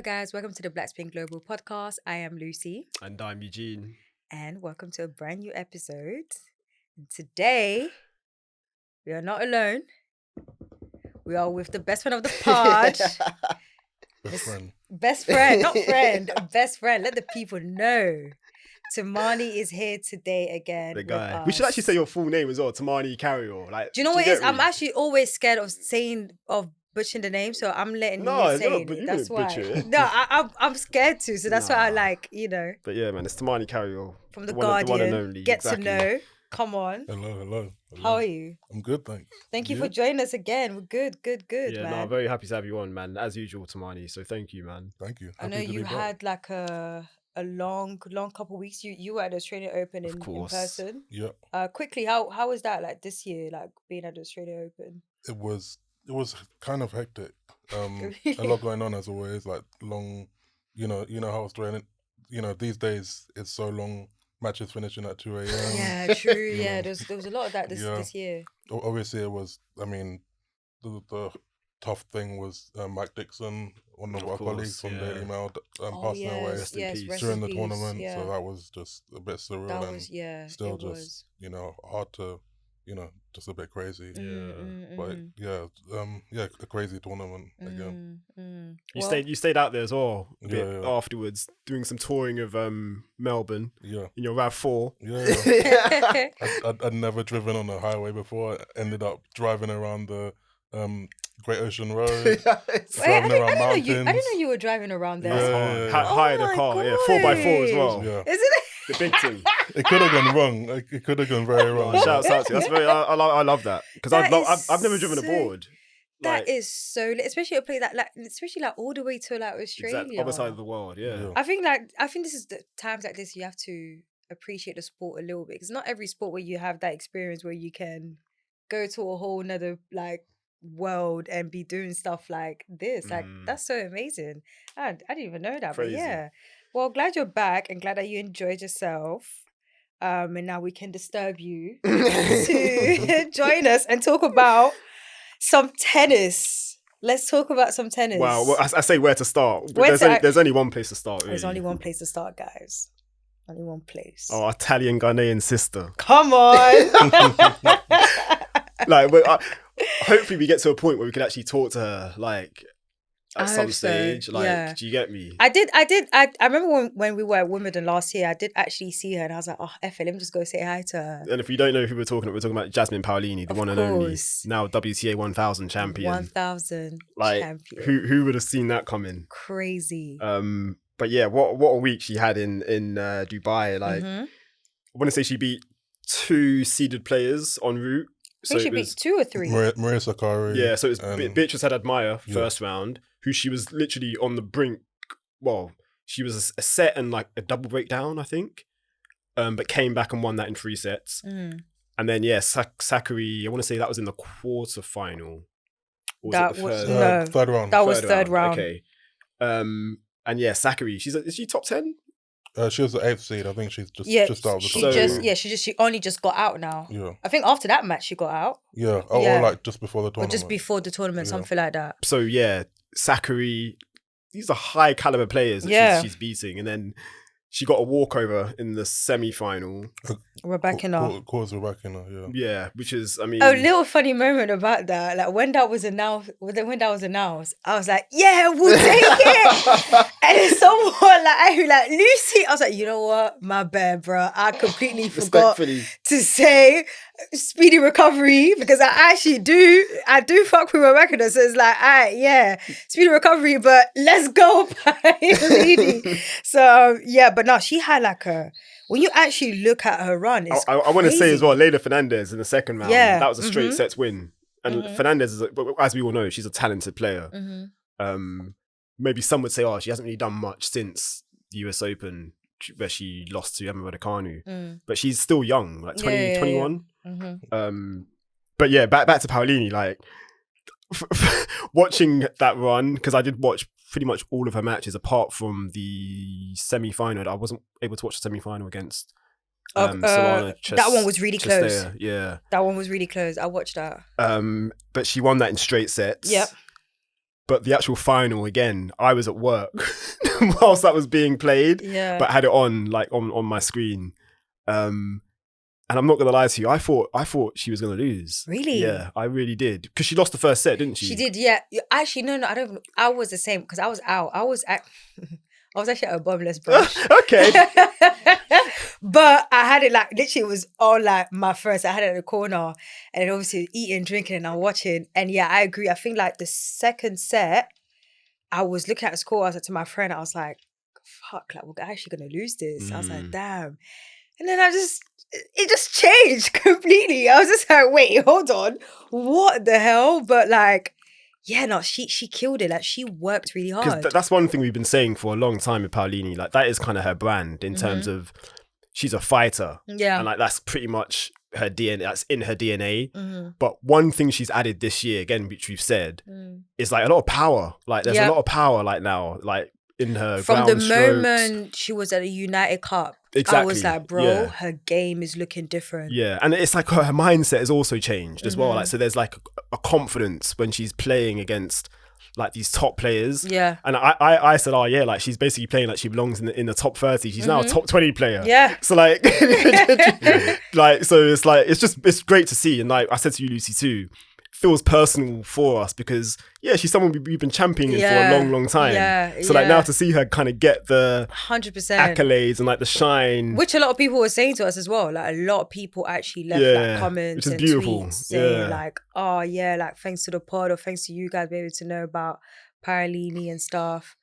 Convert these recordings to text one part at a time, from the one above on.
Hello guys, welcome to the Blackspin Global Podcast. I am Lucy. And I'm Eugene. And welcome to a brand new episode. And today, we are not alone. We are with the best friend of the pod. Best friend, not friend. Best friend. Let the people know. Tumaini is here today again. The guy. With us. We should actually say your full name as well, Tumaini Carayol. Like, do you know what it is? I'm actually always scared of butchering the name, so I'm letting you say it. That's why. No, I'm scared to, so that's why I like, But yeah, man, it's Tumaini Carayol. From the Guardian. The one and only. Get to know. Come on. Hello. How are you? I'm good, thanks. Thank you for joining us again. We're good, Yeah, man. no, I'm very happy to have you on, man. As usual, Tumaini. So thank you, man. Thank you. I know you had like a long couple of weeks. You were at the Australian Open in person. Yeah. Quickly, how was that like this year? Like being at the Australian Open. It was kind of hectic. A lot going on as always. Like long, you know how Australian. These days it's so long. Matches finishing at 2 a.m. Yeah, true. Yeah, there was a lot of that this year. Obviously, it was. I mean, the tough thing was Mike Dixon, one of our colleagues from Daily Mail, passing away during the tournament. Yeah. So that was just a bit surreal. That was still just hard to, just a bit crazy. But a crazy tournament again. You stayed out there as well a bit afterwards, doing some touring of Melbourne. Yeah. In your RAV4. Yeah. I'd never driven on a highway before. I ended up driving around the Great Ocean Road. Driving around mountains. I didn't know you were driving around there. High in the car, 4x4 as well. Yeah. Isn't it? The big thing. It could have gone wrong. It could have gone very wrong. Shouts out to you. That's very. I love that because I've never driven aboard. That is so, especially a place especially all the way to Australia, exactly, other side of the world. Yeah. I think this is the times like this you have to appreciate the sport a little bit because not every sport where you have that experience where you can go to a whole nother world and be doing stuff like this. That's so amazing. I didn't even know that. Crazy. But yeah. Well, glad you're back and glad that you enjoyed yourself. And now we can disturb you to join us and talk about some tennis. Let's talk about some tennis. Wow, well, I say where to start. There's only one place to start. Really. There's only one place to start, guys. Only one place. Oh, Italian-Ghanaian sister. Come on. Hopefully we get to a point where we can actually talk to her, at some stage. Do you get me? I remember when we were at Wimbledon last year, I did actually see her and I was like, oh, F it, let me just go say hi to her. And if you don't know who we're talking about Jasmine Paolini, the one and only, now WTA 1000 champion. 1000 champion. Who would have seen that coming? Crazy. But yeah, what a week she had in Dubai. I want to say she beat 2 seeded players en route. So she beat 2 or 3? Maria Sakkari. Yeah, so it was Beatrice had Admire first round, who she was literally on the brink. Well, she was a set and a double breakdown, I think, but came back and won that in 3 sets. And then Sakkari, I want to say that was in the quarterfinal. Third round. That was third round. Okay. And Sakkari, is she top 10? She was the 8th seed. I think she's just out of the top. She only just got out now. Yeah. I think after that match she got out. Yeah. Or just before the tournament. Or just before the tournament, something like that. So yeah, Sakkari, these are high caliber players that she's beating, and then she got a walkover in the semi-final. Rebecca. Cause Rebecca, yeah. Yeah, which is, I mean... A little funny moment about that. When that was announced, I was like, yeah, we'll take it. And then someone Lucy, I was like, you know what? My bad, bro. I completely forgot to say speedy recovery because I do fuck with Rebecca. So it's speedy recovery, but let's go, really. So, but no, she had when you actually look at her run, it's I want to say as well, Leylah Fernandez in the second round, that was a straight sets win. And Fernandez, as we all know, she's a talented player. Maybe some would say, she hasn't really done much since the US Open where she lost to Emma Raducanu. But she's still young, 20, 21. But yeah, back to Paolini, watching that run, because I did watch pretty much all of her matches apart from the semi-final. I wasn't able to watch the semi-final against Solana. That one was really close. Yeah. That one was really close. I watched that. But she won that in straight sets. Yep. But the actual final, again, I was at work whilst that was being played, but had it on like on my screen. And I'm not gonna lie to you, I thought she was gonna lose. Really? Yeah, I really did. Because she lost the first set, didn't she? She did, yeah. Actually, no, I don't. I was the same because I was out. I was actually at a bumless brush. Okay. But I had it like literally it was all like my first. I had it in the corner and then obviously eating, drinking, and I'm watching. And yeah, I agree. I think like the second set, I was looking at the score. I was like to my friend, I was like, "Fuck, like we're actually gonna lose this." I was like, "Damn." And then it just changed completely. I was just like, "Wait, hold on, what the hell?" But like. Yeah, no, she killed it. Like she worked really hard. Because that's one thing we've been saying for a long time with Paolini. Like that is kind of her brand in terms of she's a fighter. Yeah, and like that's pretty much her DNA. That's in her DNA. But one thing she's added this year, again, which we've said, is like a lot of power. Like there's a lot of power. Like now, like in her from ground the strokes. moment she was at a United Cup. Exactly. I was like, bro, her game is looking different. Yeah, and it's like her mindset has also changed as well. Like, so there's like a confidence when she's playing against like these top players. Yeah. And I said, oh yeah, like she's basically playing like she belongs in the top 30. She's now a top 20 player. Yeah. So like, like, so it's like, it's great to see. And like I said to you, Lucy, too, feels personal for us because she's someone we've been championing for a long time. So like now to see her kind of get the 100% accolades and like the shine, which a lot of people were saying to us as well. Like a lot of people actually left like comments and beautiful. Tweets saying like, oh yeah, like thanks to the pod or thanks to you guys being able to know about Paolini and stuff.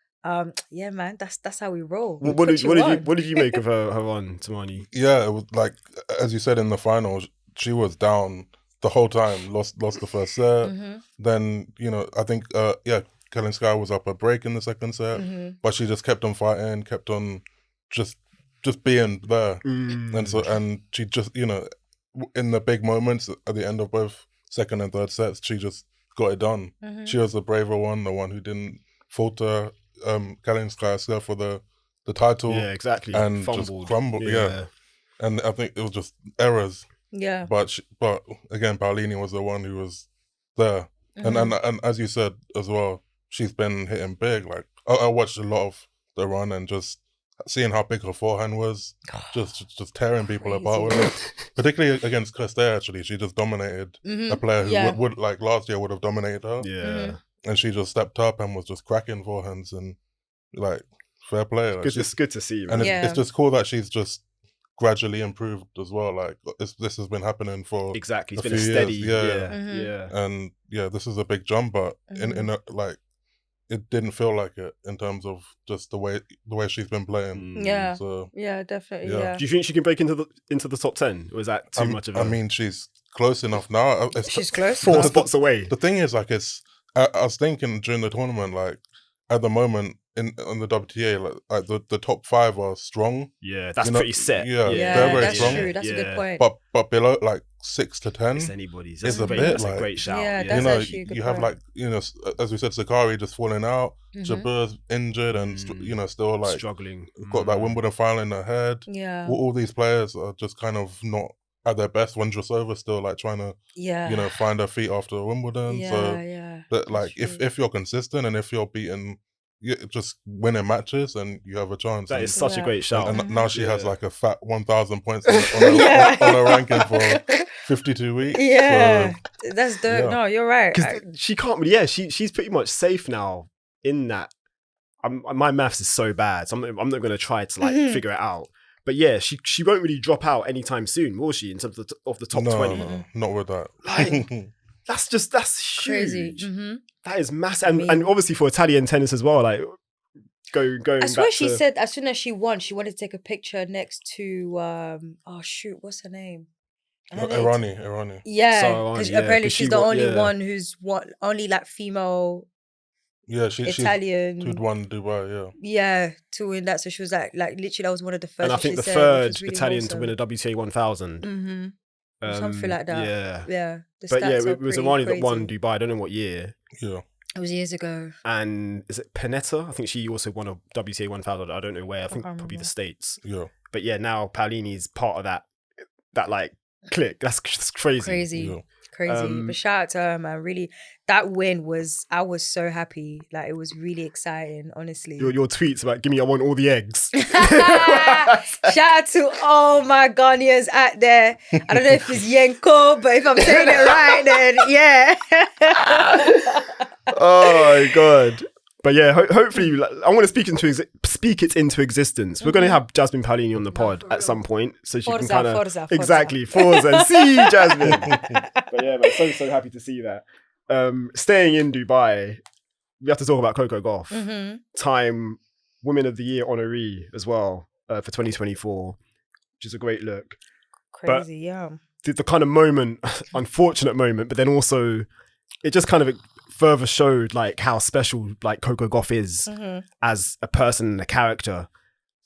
Yeah, man, that's how we roll. What did you make of her run, Tumaini? Yeah, it was like as you said in the final, she was down the whole time, lost the first set. Then, I think, Kalinskaya was up a break in the second set, but she just kept on fighting, kept on just being there. And she just, in the big moments at the end of both second and third sets, she just got it done. She was the braver one, the one who didn't falter. Kalinskaya for the title. Yeah, exactly. And fumbled. Just crumbled. Yeah. And I think it was just errors. Yeah, but again, Paolini was the one who was there, and as you said as well, she's been hitting big. Like I watched a lot of the run and just seeing how big her forehand was, just tearing people apart with it. Particularly against Kirste, actually, she just dominated a player who would like last year would have dominated her. Yeah, and she just stepped up and was just cracking forehands and like fair play. Like, it's good to see, and it's just cool that she's just gradually improved as well. Like this has been happening for exactly. It's been a steady years. And this is a big jump, but in a, like it didn't feel like it in terms of just the way she's been playing. Yeah. So definitely. Yeah. Do you think she can break into the top 10? Or is that too much of a... I mean, she's close enough now. She's close. 4 spots away. The thing is, like, I was thinking during the tournament, like at the moment on the WTA, like the top 5 are strong. Yeah, that's pretty set. Yeah, they're very that's strong. true. That's a good point. But below like 6 to 10, it's anybody's. It's a bit like a great shout. Yeah, that's actually a good you have point. like as we said, Sakari just falling out, Jabeur's injured, and still like struggling. Got that Wimbledon final in her head. Yeah, all these players are just kind of not at their best. When Drasova's still like trying to find her feet after Wimbledon. But like if you're consistent and if you're beating, just winning matches, and you have a chance. That is such a great shout. And now she has like a fat 1,000 points on her ranking for 52 weeks. Yeah, so, that's dope. Yeah. No, you're right. Because she can't really. Yeah, she's pretty much safe now in that. My maths is so bad, so I'm not going to try to like figure it out. But yeah, she won't really drop out anytime soon, will she? In terms of the top 20. No, not with that. Like, that's huge. Crazy. That is massive, and obviously for Italian tennis as well. Like going. I swear she said as soon as she won, she wanted to take a picture next to what's her name? Irani. Yeah, because apparently she's the only one who's only like female. Yeah, Italian who'd won Dubai. Yeah, to win that. So she was like literally that was one of the first. And I think the third Italian to win a WTA 1000. Something like that. Yeah. But yeah, it was Irani that won Dubai. I don't know what year. Yeah. It was years ago. And is it Panetta? I think she also won a WTA 1000. I don't know where. I think probably the States. Yeah. But yeah, now Paolini's part of that like clique. That's crazy. Crazy. But shout out to her, man. Really, that win I was so happy. Like, it was really exciting, honestly. Your tweets about, give me, I want all the eggs. Shout out to all my Ghanaians out there. I don't know if it's Yenko, but if I'm saying it right, then yeah. Oh my God. But yeah, hopefully, I want to speak it into existence. We're going to have Jasmine Paolini on the pod at some point, so she can kind of exactly Forza and see Jasmine. But yeah, man, so happy to see that. Staying in Dubai, we have to talk about Coco Gauff, Time Women of the Year honoree as well for 2024, which is a great look. Crazy, yeah. The kind of moment, unfortunate moment, but then also it just kind of further showed like how special like Coco Gauff is as a person and a character.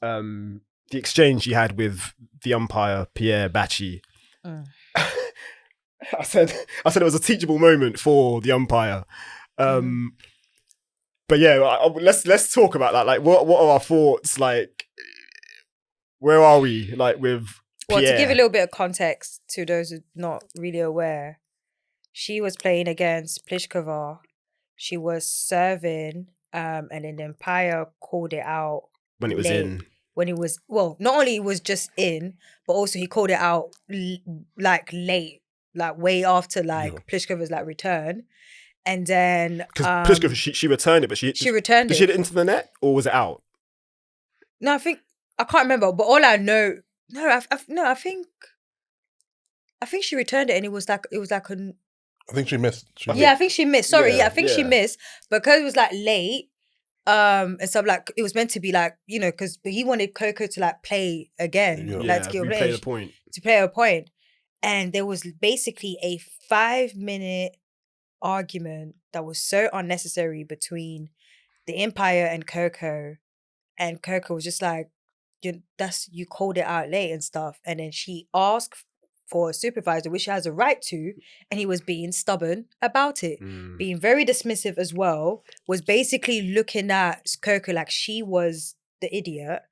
The exchange she had with the umpire Pierre Bacchi. I said it was a teachable moment for the umpire. But yeah, let's talk about that. Like, what are our thoughts? Like, where are we? Like with Pierre? Well, to give a little bit of context to those who are not really aware, she was playing against Pliskova. She was serving, and then the umpire called it out when it was late. in. When it was, well, not only it was just in, but also he called it out like late, like way after like Pliskova's like return. And then because Pliskova, she returned it, but she returned it. Did she hit it into the net or was it out? No, I can't remember. But all I know, I think she returned it, and it was like a. I think she missed. I think she missed. Sorry, I think she missed because it was like late. And stuff, like it was meant to be like, you know, because he wanted Coco to like play again, like to play a point. And there was basically a 5-minute argument that was so unnecessary between the umpire and Coco was just like, you called it out late and stuff. And then she asked for a supervisor, which she has a right to, and he was being stubborn about it, being very dismissive as well, was basically looking at Coco like she was the idiot.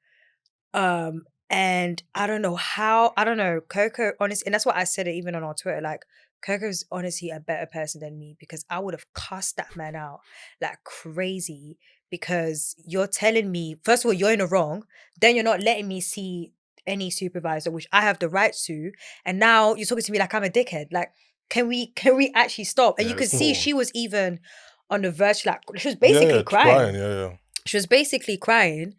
And I don't know, Coco, honestly, and that's what I said it even on our Twitter, like, Coco's honestly a better person than me, because I would have cussed that man out like crazy, because you're telling me, first of all, you're in the wrong, then you're not letting me see any supervisor, which I have the right to, and now you're talking to me like I'm a dickhead. Like, can we actually stop? And you could see she was even on the verge, like she was basically crying. She was basically crying,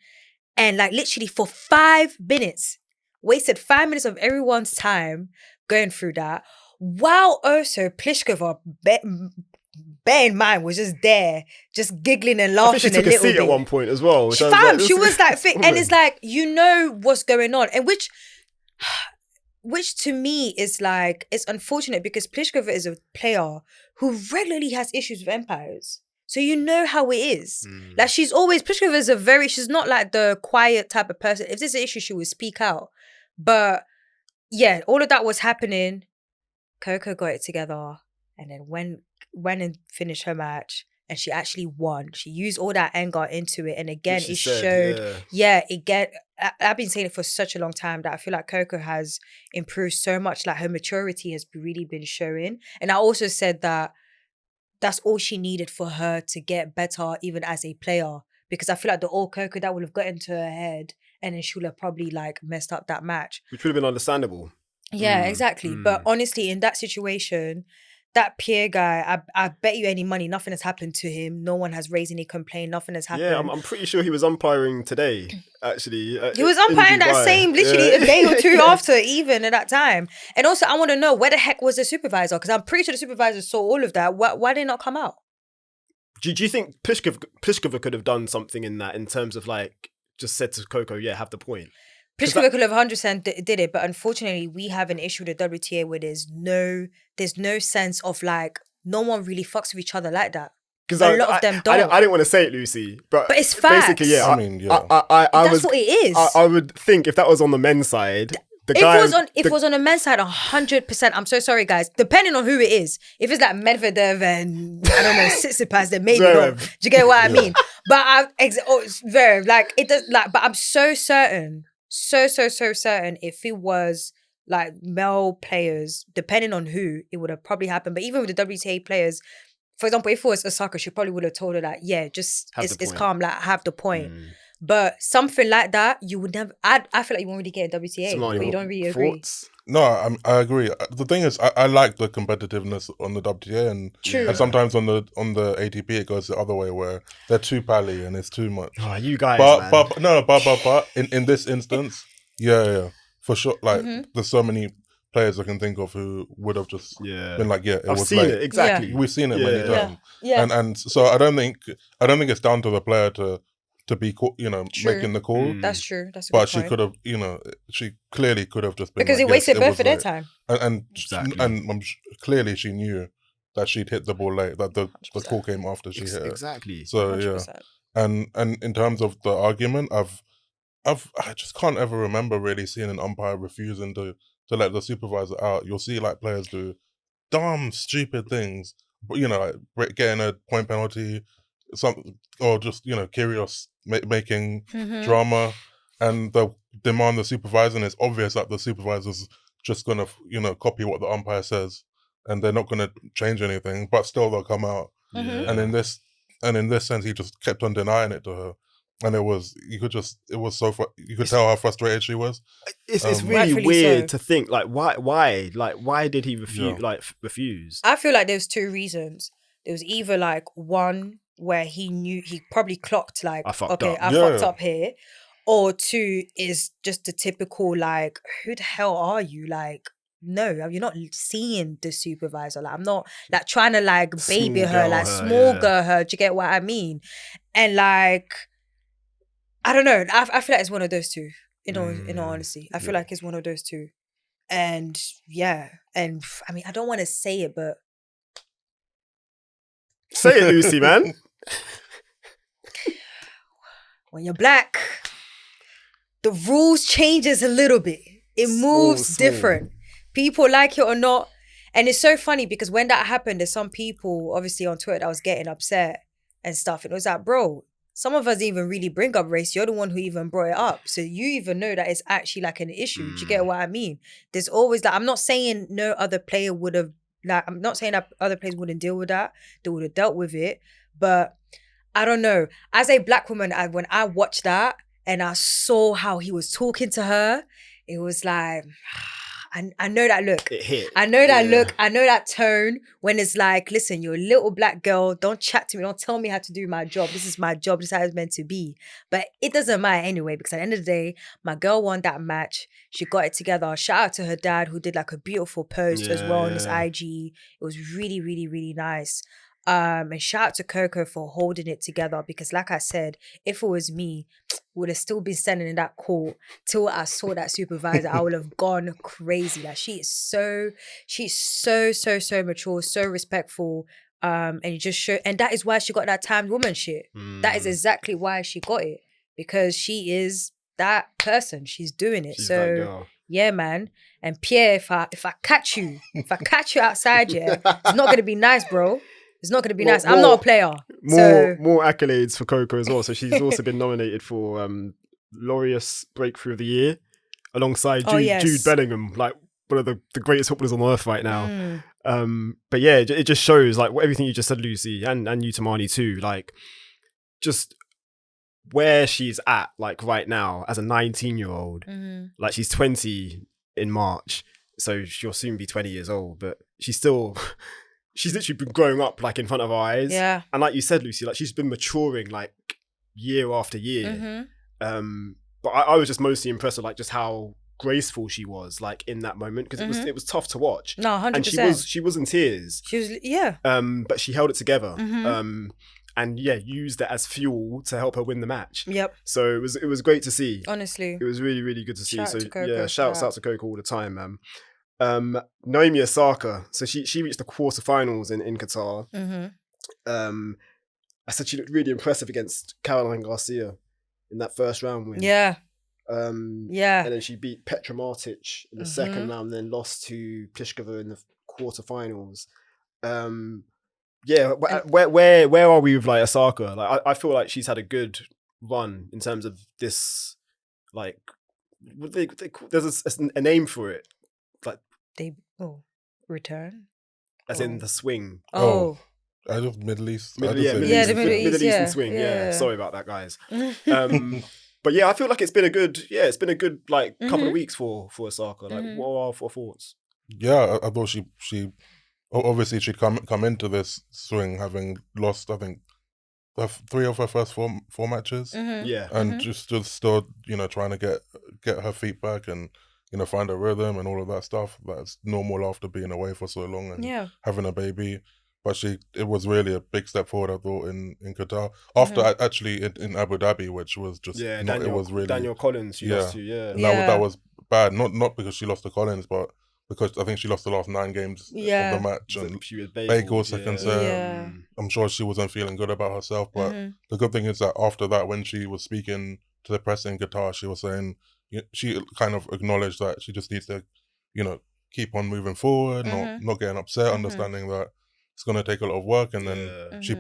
and like literally for 5 minutes, wasted 5 minutes of everyone's time going through that, while also Pliskova, bear in mind, was just there, just giggling and laughing. I think she took a seat at one point as well. She was like, and it's like, you know what's going on, and which to me is like, it's unfortunate because Pliskova is a player who regularly has issues with umpires. So you know how it is. Like Pliskova is she's not like the quiet type of person. If there's an issue, she would speak out. But yeah, all of that was happening. Coco got it together and then went and finished her match, and she actually won. She used all that anger into it, and again it showed. I've been saying it for such a long time that I feel like Coco has improved so much. Like her maturity has really been showing, and I also said that that's all she needed for her to get better, even as a player, because I feel like the old Coco, that would have got into her head, and then she would have probably like messed up that match, which would have been understandable. Yeah, exactly. But honestly, in that situation, that Pierre guy, I bet you any money, nothing has happened to him. No one has raised any complaint. Nothing has happened. Yeah, I'm pretty sure he was umpiring today, actually. He was umpiring that same, literally a day or two after, even at that time. And also, I want to know, where the heck was the supervisor? Because I'm pretty sure the supervisor saw all of that. Why did it not come out? Do you think Pliskova could have done something in that, in terms of like, just said to Coco, yeah, have the point? Pliskova could have 100% did it, but unfortunately, we have an issue with the WTA where there's no sense of like, no one really fucks with each other like that. Because a lot of them don't. I didn't want to say it, Lucy, but it's facts. Basically, yeah. That's what it is. I would think if that was on the men's side, if it was on the men's side, 100%. I'm so sorry, guys. Depending on who it is, if it's like Medvedev and I don't know Tsitsipas, then maybe not. Do you get what I mean? But Zverev, like it does. Like, but I'm so certain. So certain if it was like male players, depending on who, it would have probably happened. But even with the WTA players, for example, if it was Osaka, she probably would have told her that, yeah, just it's calm, like have the point. But something like that, you would never. I feel like you won't really get a WTA, but you don't really agree. No, I agree. The thing is, I like the competitiveness on the WTA, and sometimes on the ATP it goes the other way where they're too pally and it's too much. Oh, you guys, but in this instance, yeah, for sure. Like there's so many players I can think of who would have just been like, it I've was seen late. it exactly. We've seen it many times, and so I don't think it's down to the player to be, making the call. That's true. That's a but good she point. could have, she clearly could have just been because like, it wasted both of their time. And clearly she knew that she'd hit the ball late. That the call came after she hit it. Exactly. So 100%. and in terms of the argument, I just can't ever remember really seeing an umpire refusing to let the supervisor out. You'll see like players do dumb, stupid things, but like getting a point penalty, or just curious, making drama, and they'll demand the supervisor, and it's obvious that the supervisor's just gonna copy what the umpire says, and they're not gonna change anything, but still they'll come out. And in this sense, he just kept on denying it to her, and you could tell how frustrated she was. It's really weird to think like why did he refuse? I feel like there's two reasons. There was either like one where he knew, he probably clocked like, I fucked up here, or two is just the typical like, who the hell are you? Like, no, you're not seeing the supervisor. Like, I'm not like trying to like baby her, like small girl her. Do you get what I mean? And like, I don't know. I feel like it's one of those two. In all honesty, I feel like it's one of those two. And and I mean, I don't want to say it, but say it, Lucy, man. When you're black, the rules changes a little bit. It moves different. People like it or not. And it's so funny because when that happened, there's some people obviously on Twitter that was getting upset and stuff. And it was like, bro, some of us didn't even really bring up race. You're the one who even brought it up. So you even know that it's actually like an issue. Do you get what I mean? There's always that. I'm not saying no other player would have, like, I'm not saying that other players wouldn't deal with that. They would have dealt with it. But I don't know. As a black woman, when I watched that and I saw how he was talking to her, it was like, I know that look. It hit. I know that look. I know that tone when it's like, listen, you're a little black girl. Don't chat to me. Don't tell me how to do my job. This is my job. This is how it's meant to be. But it doesn't matter anyway, because at the end of the day, my girl won that match. She got it together. Shout out to her dad who did like a beautiful post as well on his IG. It was really, really, really nice. And shout out to Coco for holding it together, because like I said, if it was me, would have still been standing in that court till I saw that supervisor. I would have gone crazy. Like she's so mature, so respectful. And it just showed, and that is why she got that timed woman shit. That is exactly why she got it, because she is that person. She's doing it. She's that so girl. Yeah, man. And Pierre, if I catch you outside, it's not gonna be nice, bro. It's not going to be nice. I'm not a player. More accolades for Coco as well. So she's also been nominated for Laureus Breakthrough of the Year alongside Jude Bellingham, like one of the greatest footballers on earth right now. But yeah, it just shows like everything you just said, Lucy, and you, Tumaini, too. Like just where she's at, like right now as a 19-year-old. Like she's 20 in March, so she'll soon be 20 years old. But she's literally been growing up like in front of our eyes. Yeah. And like you said, Lucy, like she's been maturing like year after year. But I was just mostly impressed with like just how graceful she was like in that moment, because it was tough to watch. No, 100%. And she was in tears. She was, but she held it together. And used it as fuel to help her win the match. Yep. So it was great to see. Honestly. It was really, really good to see. Shout out to Coco. Shouts out to Coco all the time, man. Naomi Osaka, so she reached the quarterfinals in Qatar. I said she looked really impressive against Caroline Garcia in that first round win. And then she beat Petra Martic in the second round, and then lost to Pliskova in the quarterfinals. Where are we with like Osaka? Like I feel like she's had a good run in terms of this. Like there's a name for it. return? As in the swing. Oh. I just Middle East. Middle East, Eastern swing. Yeah. Sorry about that, guys. But yeah, I feel like it's been a good like couple of weeks for Osaka. Like, what are our thoughts? Yeah, I thought she obviously she'd come into this swing having lost, I think, 3 of her first four matches. Yeah, and just still trying to get her feet back and find a rhythm and all of that stuff that's normal after being away for so long and having a baby. But it was really a big step forward, I thought, in Qatar. After actually in Abu Dhabi, which was just it was really Daniel Collins. She lost to, that was bad. Not because she lost to Collins, but because I think she lost the last 9 games of the match. And she was Bagel second serve. I'm sure she wasn't feeling good about herself. But the good thing is that after that, when she was speaking to the press in Qatar, she was saying she kind of acknowledged that she just needs to, keep on moving forward, not getting upset, understanding that it's going to take a lot of work. And then she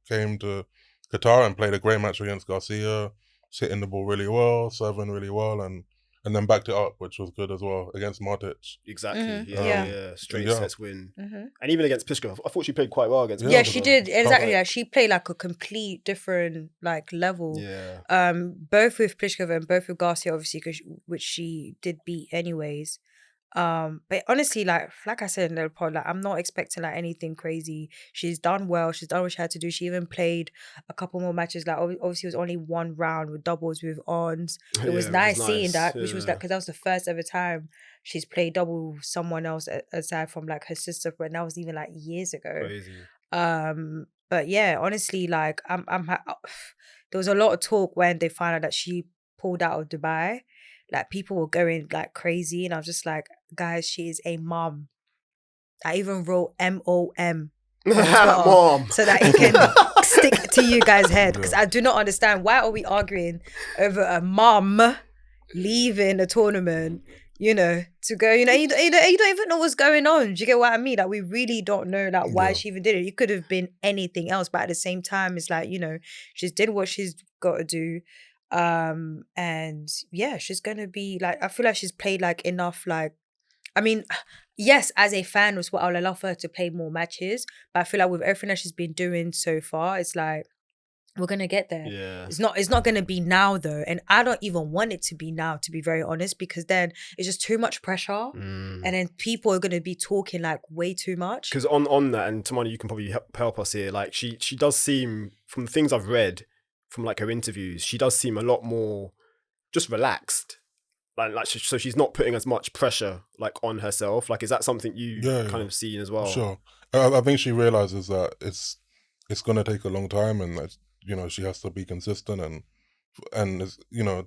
came to Qatar and played a great match against Garcia, hitting the ball really well, serving really well, and then backed it up, which was good as well, against Martic. Exactly, straight sets win. And even against Pliskova, I thought she played quite well against Pliskova. Yeah, she did, exactly. Like, she played like a complete different like level. Yeah. Both with Pliskova and both with Garcia, obviously, which she did beat anyways. But honestly, like I said in the pod, like I'm not expecting like anything crazy. She's done well. She's done what she had to do. She even played a couple more matches. Like obviously, it was only 1 round with doubles with ons. It was nice seeing that, which was like because that was the first ever time she's played double with someone else aside from like her sister. But that was even like years ago. Crazy. But yeah, honestly, like there was a lot of talk when they found out that she pulled out of Dubai. Like people were going like crazy, and I was just like, guys, she is a mom. I even wrote MOM Mom, so that it can stick to you guys' head, because I do not understand why are we arguing over a mom leaving a tournament, to go, you don't even know what's going on. Do you get what I mean? Like we really don't know like why she even did it. It could have been anything else, but at the same time, it's like she's did what she's got to do. And yeah, she's gonna be like, I feel like she's played like enough, like I mean, yes, as a fan was what I would love for her to play more matches, but I feel like with everything that she's been doing so far, it's like we're gonna get there. It's not gonna be now though, and I don't even want it to be now, to be very honest, because then it's just too much pressure, and then people are gonna be talking like way too much. Because on that, and Tumaini, you can probably help us here. Like she does seem, from the things I've read from like her interviews, she does seem a lot more just relaxed. Like so she's not putting as much pressure like on herself. Like, is that something you kind of seen as well? Sure. I think she realizes that it's going to take a long time, and that she has to be consistent and it's,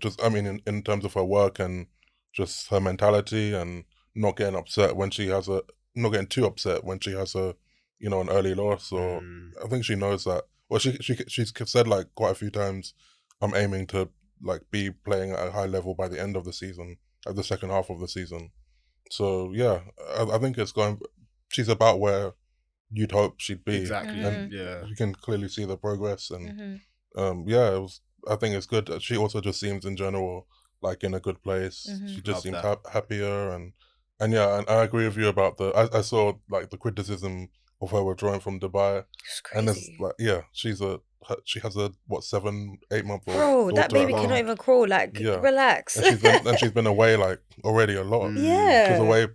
just I mean in terms of her work and just her mentality, and not getting upset when she has not getting too upset when she has an early loss. Or I think she knows that. Well, she's said like quite a few times, I'm aiming to like be playing at a high level by the end of the season, at the second half of the season. So yeah, I think she's about where you'd hope she'd be. Exactly. And you can clearly see the progress, and I think it's good. She also just seems in general like in a good place. She just seems happier, and yeah, and I agree with you about I saw like the criticism of her withdrawing from Dubai. It's crazy. And it's like, she has a 7-8 month old bro, that baby cannot even crawl. Like, relax. And she's been away like already a lot. Yeah, she was away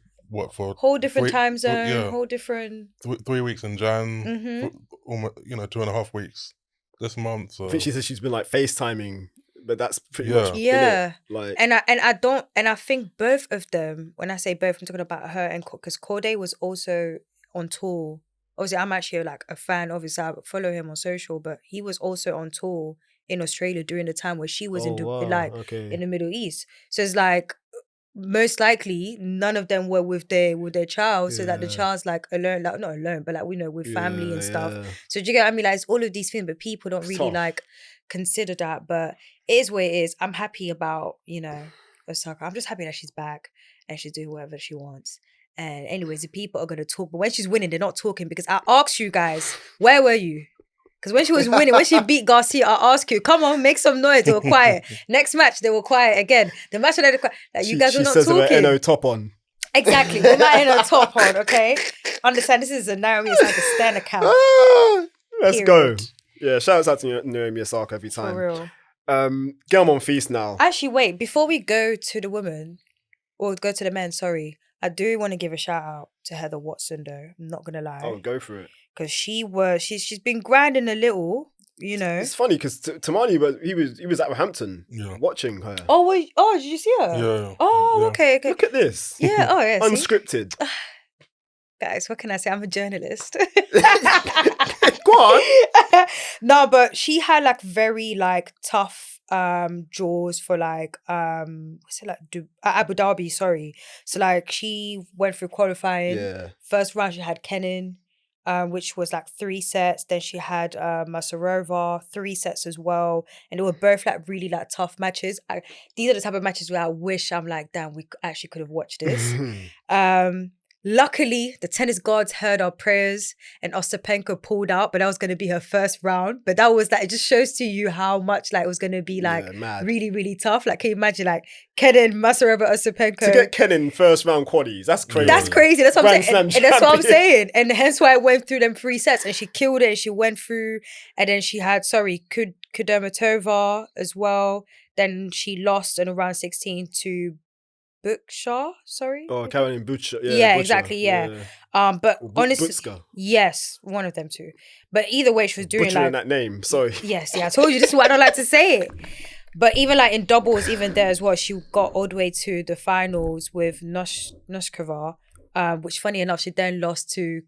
for whole different time zone, whole different 3 weeks in Jan, almost 2.5 weeks this month. So. I think she said she's been like FaceTiming, but that's pretty much it. Like, and I think both of them, when I say both, I'm talking about her and because Corday was also on tour. Obviously, I'm actually like a fan. Obviously, I follow him on social, but he was also on tour in Australia during the time where she was in the Middle East. So it's like most likely none of them were with their child, so that the child's like alone, like not alone, but like with family and stuff. So do you get what I mean? Like it's all of these things, but people don't really like consider that. But it is what it is. I'm happy about Osaka. I'm just happy that she's back and she's doing whatever she wants. And anyways, the people are going to talk. But when she's winning, they're not talking, because I asked you guys, where were you? Because when she was winning, when she beat Garcia, I asked you, come on, make some noise. They were quiet. Next match, they were quiet again. The match that they quiet. Like, you guys were not talking. She says with an NO top on. Exactly. We're not in a top on, okay? Understand, this is a Naomi Osaka Stan account. Let's Period. go. Yeah, shout out to Naomi Osaka every time. For real. Gael Monfils now. Actually, wait, before we go to the women, or go to the men, sorry, I do want to give a shout out to Heather Watson though. I'm not gonna lie. Oh, go for it. Because she's been grinding a little, you know. It's funny because Tumaini was at Hampton watching her. Oh wait, did you see her? Yeah. Oh, Yeah. okay. Look at this. Yeah, oh yeah. See? Unscripted. Guys, what can I say? I'm a journalist. Go on. No, but she had like very like tough draws for like what's it like Abu Dhabi, sorry. So like she went through qualifying. Yeah. First round she had Kenin, which was like 3 sets. Then she had Masarova, 3 sets as well. And they were both like really like tough matches. These are the type of matches where I wish I'm like, damn, we actually could have watched this. Luckily, the tennis gods heard our prayers and Ostapenko pulled out, but that was going to be her first round. But that was like, it just shows to you how much like it was going to be like really, really tough. Like, can you imagine like Kenin, Masarova, Ostapenko? To get Kenin first round quaddies, that's crazy. That's crazy. That's what I'm saying. Grand And that's what I'm champion. saying. And hence why I went through them 3 sets and she killed it and she went through. And then she had, Kudermetova as well. Then she lost in round 16 to Butcher, sorry. Oh, Caroline Butcher. Yeah, Butcher. exactly. Yeah. But honestly, Butska. yes, one of them too. But either way, she was doing Butchering like that name. Sorry. Yes, yeah. I told you this is why I don't like to say it. But even like in doubles, even there as well, she got all the way to the finals with Noskova, which funny enough, she then lost to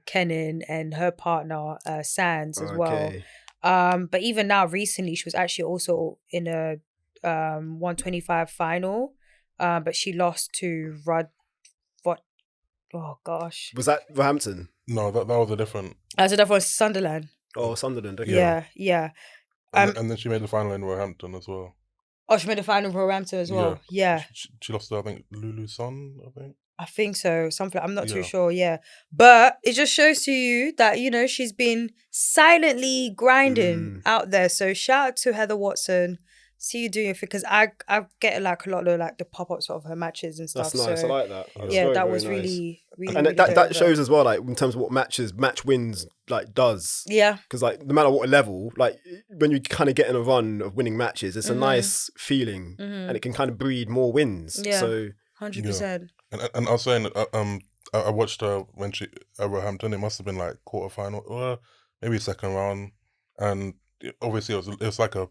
Kenin and her partner Sands as well. But even now, recently, she was actually also in a 125 final. But she lost to oh gosh. Was that Hampton? No, that was a different. So that was Sunderland. Oh, Sunderland. Okay. Yeah. And then she made the final in Roehampton as well. Oh, she made the final for Roehampton as well. Yeah. She lost to, I think, Lulu Son, I think so. Something. I'm not too sure. Yeah. But it just shows to you that, you know, she's been silently grinding out there. So shout out to Heather Watson. See you doing it because I get like a lot of like the pop-ups of her matches and stuff. That's nice. So, I like that. That was really and really that shows as well, like in terms of what match wins like does. Yeah. Because like no matter what level, like when you kind of get in a run of winning matches, it's a nice feeling, and it can kind of breed more wins. Yeah. So 100%. And I was saying, I watched her when she at Roehampton. It must have been like quarterfinal, or maybe second round, and obviously it was like a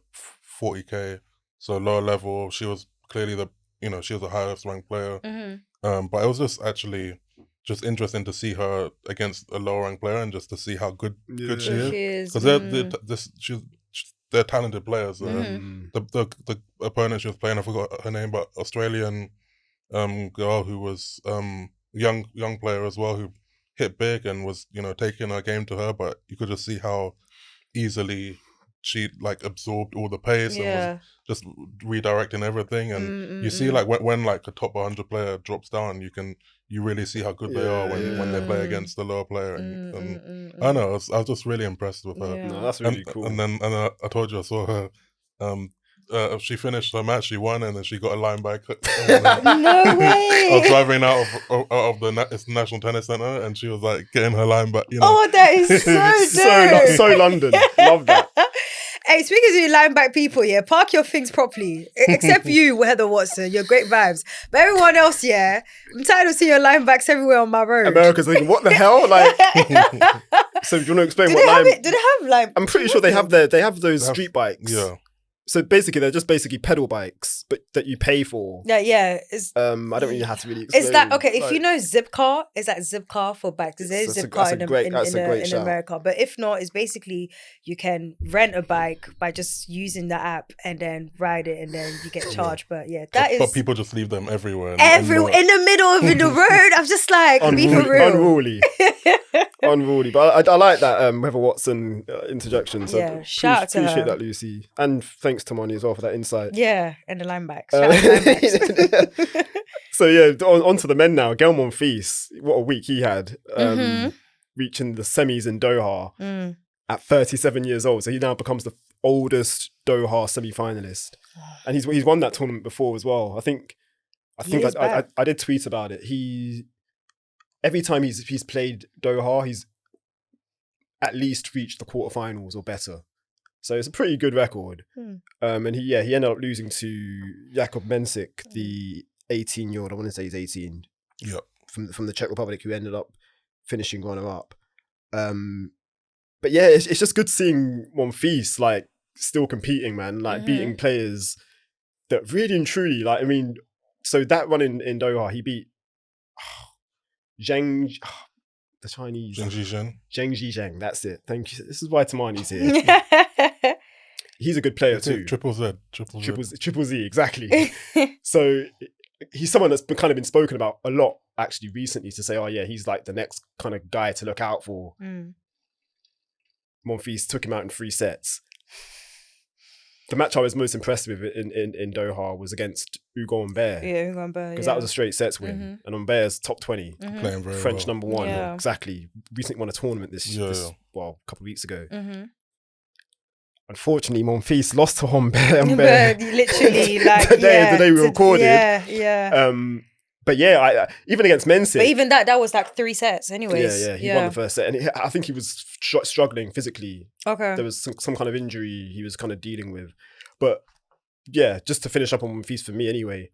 40K, so lower level. She was clearly she was the highest ranked player. But it was just actually just interesting to see her against a lower ranked player and just to see how good she is. Because they're talented players. The opponent she was playing, I forgot her name, but Australian girl who was young player as well, who hit big and was taking her game to her, but you could just see how easily she like absorbed all the pace and was just redirecting everything. And you see like when like a top 100 player drops down, you really see how good they are when they play against the lower player. And I don't know, I was just really impressed with her. No, that's really cool. And then I told you I saw her. She finished her match, she won, and then she got a line back. No way! I was driving out of the National Tennis Centre, and she was like getting her line back. Oh, that is so dope. so London. Love that. Hey, speaking to line back people, park your things properly. Except you, Heather Watson, you're great vibes. But everyone else, I'm tired of seeing your line backs everywhere on my road. America's thinking, what the hell? Like, so do you want to explain do they have line? I'm pretty sure they have those street bikes. Yeah. So basically, they're just pedal bikes, but that you pay for. Yeah. I don't really have to really explain. Is that okay? If you know Zipcar, is that Zipcar for bikes? There is Zipcar in America, but if not, it's basically you can rent a bike by just using the app and then ride it, and then you get charged. But but people just leave them everywhere. In the middle of the road. I'm just like, be for real. Unruly. But I like that Heather Watson interjection. So shout out to her. Appreciate that, Lucy, and thanks to Moni as well for that insight. Yeah, and the line backs. Shout out to line backs. So on to the men now. Gael Monfils, what a week he had, reaching the semis in Doha at 37 years old. So he now becomes the oldest Doha semi-finalist, and he's won that tournament before as well. I think I think I did tweet about it. Every time he's played Doha, he's at least reached the quarterfinals or better. So it's a pretty good record. And he ended up losing to Jakub Mensik, the 18-year-old. I want to say he's 18. Yep. From the Czech Republic, who ended up finishing runner-up. But yeah, it's just good seeing Monfils like still competing, man. Like beating players that really and truly, like, I mean, so that run in Doha, he beat the Chinese. Zheng Zheng, that's it. Thank you. This is why Tumaini's here. He's a good player too. Triple Z, exactly. So he's someone that's been spoken about a lot actually recently, to say, oh yeah, he's like the next kind of guy to look out for. Monfils took him out in 3 sets. The match I was most impressed with in Doha was against Hugo Humbert. Yeah, Hugo Humbert. Because that was a straight sets win. And Humbert's top 20. Playing very French well. number 1. Yeah. Exactly. Recently won a tournament this a couple of weeks ago. Unfortunately, Monfils lost to Humbert. Literally, like, the day we recorded. Yeah. But yeah, even against Mensik. But even that was like 3 sets anyways. Yeah. He won the first set. And I think he was struggling physically. Okay. There was some kind of injury he was kind of dealing with. But yeah, just to finish up on Monfils for me anyway,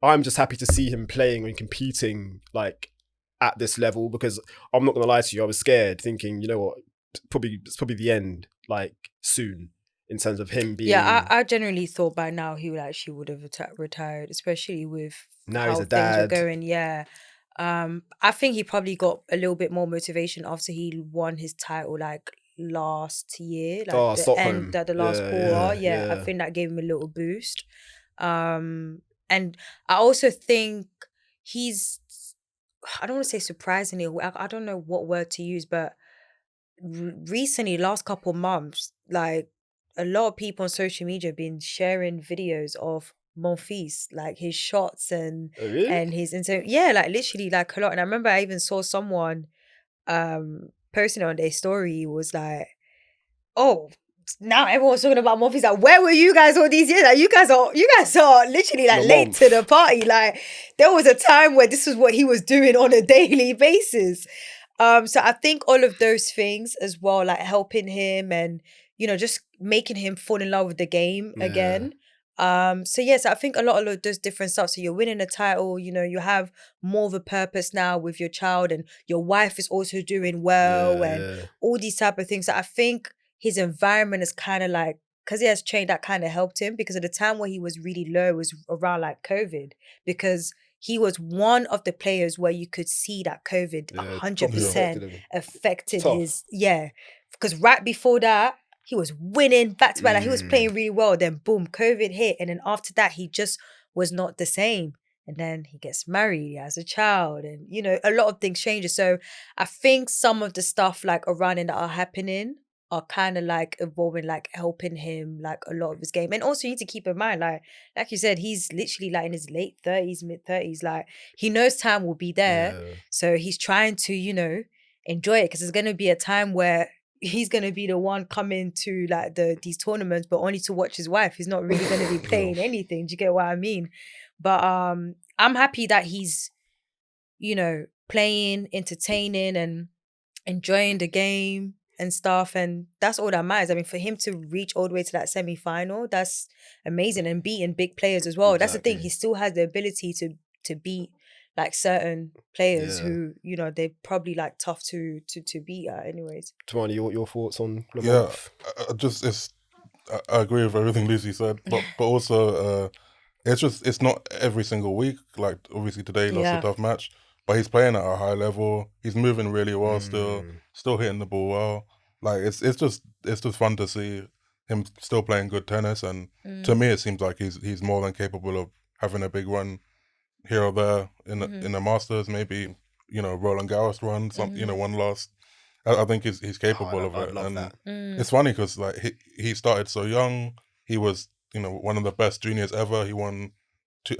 I'm just happy to see him playing and competing like at this level, because I'm not going to lie to you, I was scared thinking, you know what, it's probably the end, like soon, in terms of him being... Yeah, I generally thought by now he would have retired, especially with now how he's a things were dad. going. Yeah. I think he probably got a little bit more motivation after he won his title like last year, like Stockholm. The last quarter. Yeah. I think that gave him a little boost. And I also think he's, I don't want to say surprisingly, I don't know what word to use, but recently, last couple months, like a lot of people on social media have been sharing videos of Monfils, like his shots and really? and his, and so like literally like a lot. And I remember I even saw someone posting on their story, was like, oh, now everyone's talking about Monfils. Like, where were you guys all these years? Like, you guys are literally like late to the party. Like, there was a time where this was what he was doing on a daily basis. So I think all of those things as well, like helping him and, you know, just making him fall in love with the game again. So yes, I think a lot of those different stuff. So you're winning a title, you know, you have more of a purpose now with your child, and your wife is also doing well, and all these type of things. So I think his environment is kind of like, because he has trained, that kind of helped him, because at the time where he was really low was around like COVID, because he was one of the players where you could see that COVID 100% affected his, because right before that, he was winning back to back, like he was playing really well. Then boom, COVID hit. And then after that, he just was not the same. And then he gets married, he has a child, and, you know, a lot of things changes. So I think some of the stuff like around him that are happening are kind of like evolving, like helping him, like a lot of his game. And also you need to keep in mind, like you said, he's literally like in his late 30s, mid 30s. Like he knows time will be there. So he's trying to, you know, enjoy it, because there's going to be a time where he's going to be the one coming to like these tournaments, but only to watch his wife. He's not really going to be playing anything. Do you get what I mean? But I'm happy that he's, you know, playing, entertaining and enjoying the game and stuff. And that's all that matters. I mean, for him to reach all the way to that semi-final, that's amazing. And beating big players as well. Exactly. That's the thing. He still has the ability to beat like certain players who, you know, they're probably like tough to beat at anyways. Tumaini, your thoughts on Le Monf? I agree with everything Lucy said, but also it's not every single week. Like obviously today he lost a tough match, but he's playing at a high level. He's moving really well still hitting the ball well. Like it's just fun to see him still playing good tennis, and to me it seems like he's more than capable of having a big run here or there in the Masters, maybe, you know, Roland Garros run, you know, one last. I think he's capable of it, and it's funny because like he started so young. He was, you know, one of the best juniors ever. He won two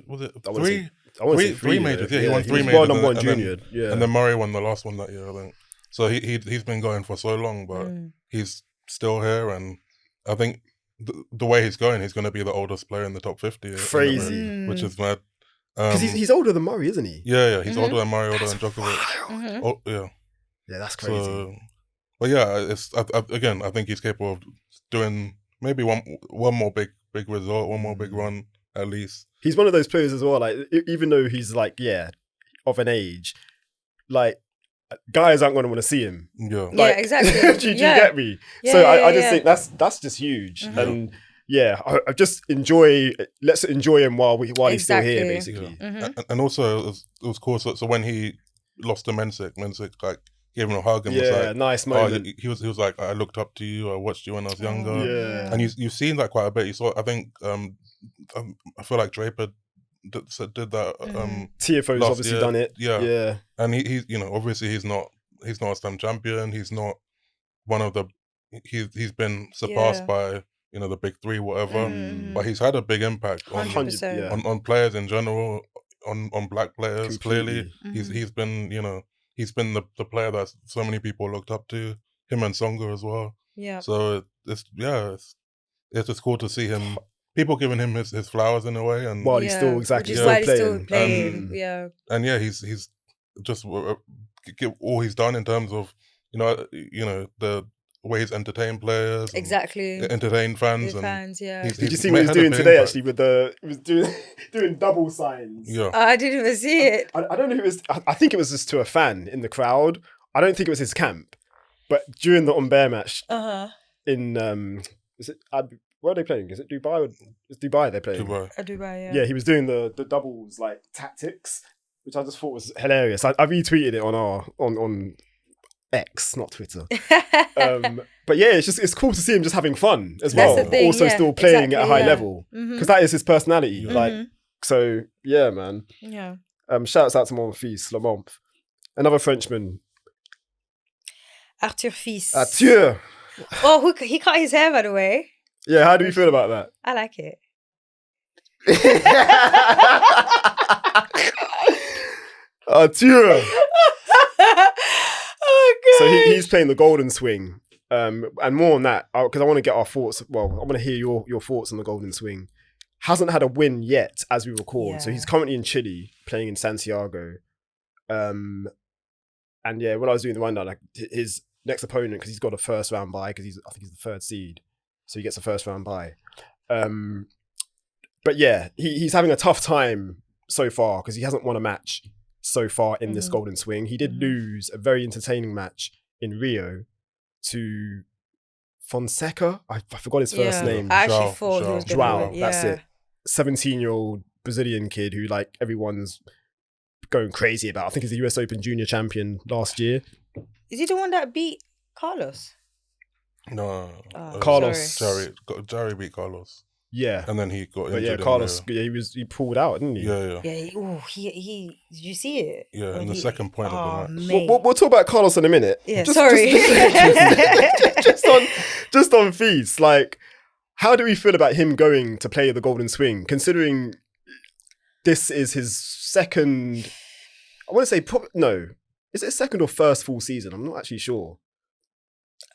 was it three majors? Yeah, he won 3 majors. Number one junior, and then Murray won the last one that year, I think. So he's been going for so long, but he's still here, and I think the way he's going to be the oldest player in the top 50. Crazy. Which is mad. Because he's older than Murray, isn't he? Yeah, he's older than Murray, older than Djokovic. Oh, yeah. Yeah, that's crazy. So, but yeah, again, I think he's capable of doing maybe one more big result, one more big run at least. He's one of those players as well. Like, even though he's like, of an age, like, guys aren't going to want to see him. Yeah, like, exactly. do you get me? So I just think that's just huge. And I just let's enjoy him while he's still here, basically. And also it was cool. So when he lost to Mensik like gave him a hug and was like, nice moment. He was like, I looked up to you. I watched you when I was younger. Yeah. And you've seen that quite a bit. You saw. I think I feel like Draper did that. Tiafoe's obviously done it. Yeah. And he obviously he's not a slam champion. He's not one of the. He's been surpassed by the big three, whatever. But he's had a big impact on players in general, on black players. Completely. Clearly, he's been he's been the player that so many people looked up to. Him and Songa as well. Yeah. So it's just cool to see him. People giving him his flowers in a way, and while he's still playing. And he's just all he's done in terms of the way he's entertained players, entertained fans, Did you see what he was doing today? Impact. Actually, he was doing double signs. Yeah, I didn't even see it. I don't know who it was. I think it was just to a fan in the crowd. I don't think it was his camp, but during the umpire match, in is it? Where are they playing? Is it Dubai? It's Dubai they're playing. Dubai, yeah. Yeah, he was doing the doubles like tactics, which I just thought was hilarious. I retweeted it on X, not Twitter. But yeah, it's cool to see him just having fun as well. Thing, also still playing at a high level because that is his personality. Like, so yeah, man. Yeah. Shouts out to Monfils, Le Monf. Another Frenchman. Arthur Fils. Arthur. Oh, he cut his hair, by the way. Yeah, how do you feel about that? I like it. Arthur. Oh, God. So he's playing the Golden Swing. And more on that, because I want to get our thoughts. Well, I want to hear your thoughts on the Golden Swing. Hasn't had a win yet as we record. Yeah. So he's currently in Chile, playing in Santiago. And yeah, when I was doing the rundown, like his next opponent, because he's got a first round bye, because I think he's the third seed. So he gets a first round bye. But yeah, he's having a tough time so far because he hasn't won a match so far in this Golden Swing. He did lose a very entertaining match in Rio to Fonseca. I forgot his first name. I actually thought he was Joao. That's it. 17-year-old Brazilian kid who like everyone's going crazy about. I think he's the US Open Junior champion last year. Is he the one that beat Carlos? No, Carlos. Jari beat Carlos. Yeah, and then he got injured. Yeah, Carlos. He pulled out, didn't he? Yeah. He did you see it? Yeah, in the second point of the match. We'll talk about Carlos in a minute. Yeah, just on Fils. Like, how do we feel about him going to play the Golden Swing, considering this is his second? I want to say no. Is it his second or first full season? I'm not actually sure.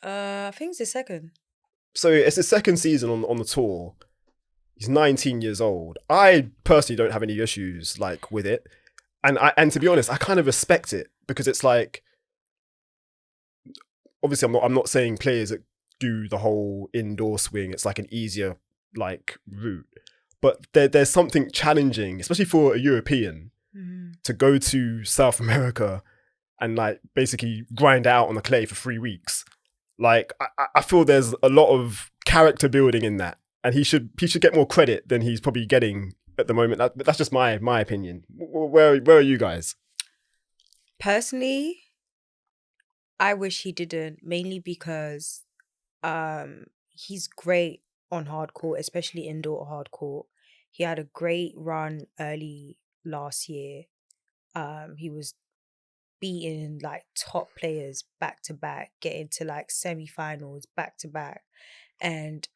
I think it's the second. So it's his second season on the tour. He's 19 years old. I personally don't have any issues like with it, and to be honest, I kind of respect it because it's like, obviously, I'm not saying players that do the whole indoor swing, it's like an easier like route, but there's something challenging, especially for a European, to go to South America and like basically grind out on the clay for 3 weeks. Like, I feel there's a lot of character building in that, and he should get more credit than he's probably getting at the moment. That's just my opinion. Where are you guys? Personally, I wish he didn't, mainly because he's great on hard court, especially indoor hard court. He had a great run early last year. He was beating like top players back to back, getting to like semi-finals back to back, and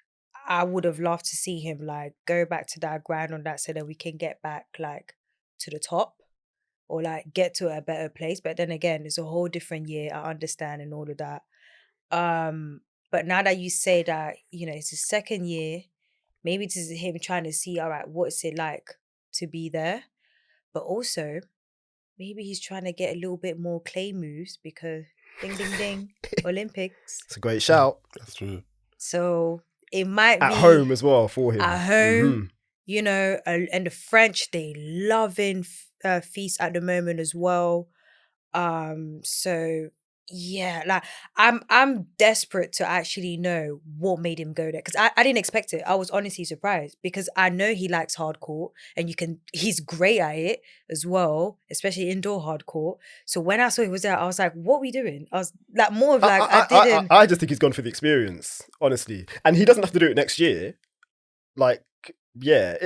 I would have loved to see him like go back to that grind on that so that we can get back like to the top or like get to a better place. But then again, it's a whole different year, I understand, and all of that. But now that you say that, it's his second year, maybe this is him trying to see, all right, what's it like to be there? But also, maybe he's trying to get a little bit more clay moves because ding, ding, ding, Olympics. It's a great shout. That's true. So it might be... At home as well for him. At home, and the French, they loving Feast at the moment as well. So... yeah, like I'm desperate to actually know what made him go there, because I didn't expect it. I was honestly surprised because I know he likes hardcourt and he's great at it as well, especially indoor hardcourt. So when I saw he was there, I was like, what are we doing? I was like, more of like, I just think he's gone for the experience, honestly, and he doesn't have to do it next year. Like, yeah,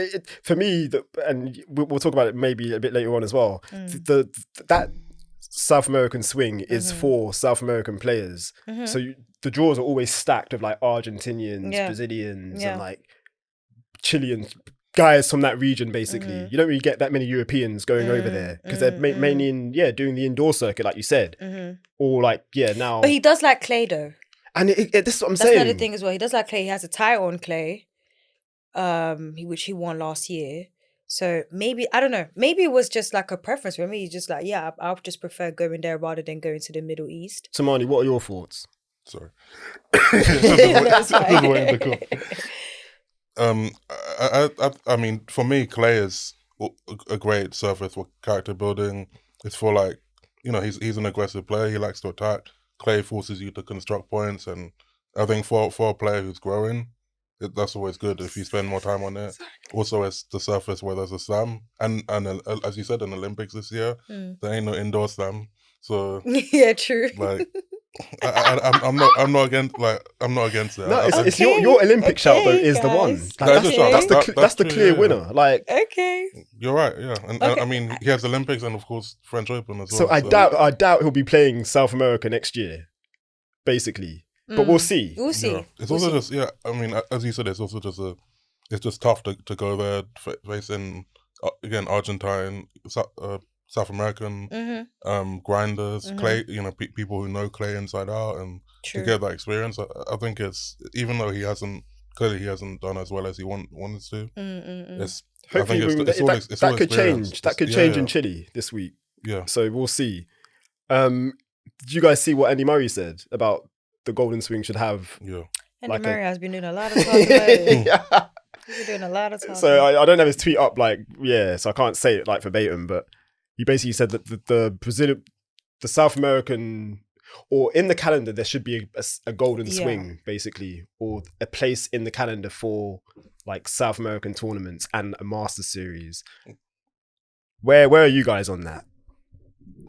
for me, and we'll talk about it maybe a bit later on as well. That South American swing is for South American players. So the draws are always stacked of like Argentinians, Brazilians, and like Chileans, guys from that region, basically. You don't really get that many Europeans going over there because they're mainly doing the indoor circuit, like you said. Or like, now. But he does like clay though. And this is what I'm saying. That's another thing as well. He does like clay. He has a title on clay, which he won last year. So maybe, I don't know, maybe it was just like a preference for me. He's just like, yeah, I'll just prefer going there rather than going to the Middle East. Tumaini, what are your thoughts? Sorry. I mean, for me, clay is a great surface for character building. It's for like, he's an aggressive player. He likes to attack. Clay forces you to construct points. And I think for a player who's growing, that's always good if you spend more time on it. Also, it's the surface where there's a slam, and as you said, in Olympics this year, there ain't no indoor slam. So yeah, true. Like, I'm not against it. No, it's your Olympic shout though is the one. That's the clear winner. Like, okay, you're right. Yeah, and I mean, he has Olympics and of course French Open as well. So I doubt he'll be playing South America next year, basically. But we'll see. We'll see. Yeah. It's also just, I mean, as you said, it's also just it's just tough to go there facing, again, Argentine, South American grinders, clay, people who know clay inside out, and to get that experience. I think it's, even though he hasn't done as well as he wanted to, hopefully that could change. That could change in Chile this week. Yeah. So we'll see. Did you guys see what Andy Murray said about the golden swing should have? Yeah. Andy Murray has been doing a lot of talking about it. He's been doing a lot of talking. So I don't have his tweet up, so I can't say it like verbatim, but he basically said that the South American, or in the calendar, there should be a golden swing, basically, or a place in the calendar for like South American tournaments and a Masters series. Where are you guys on that?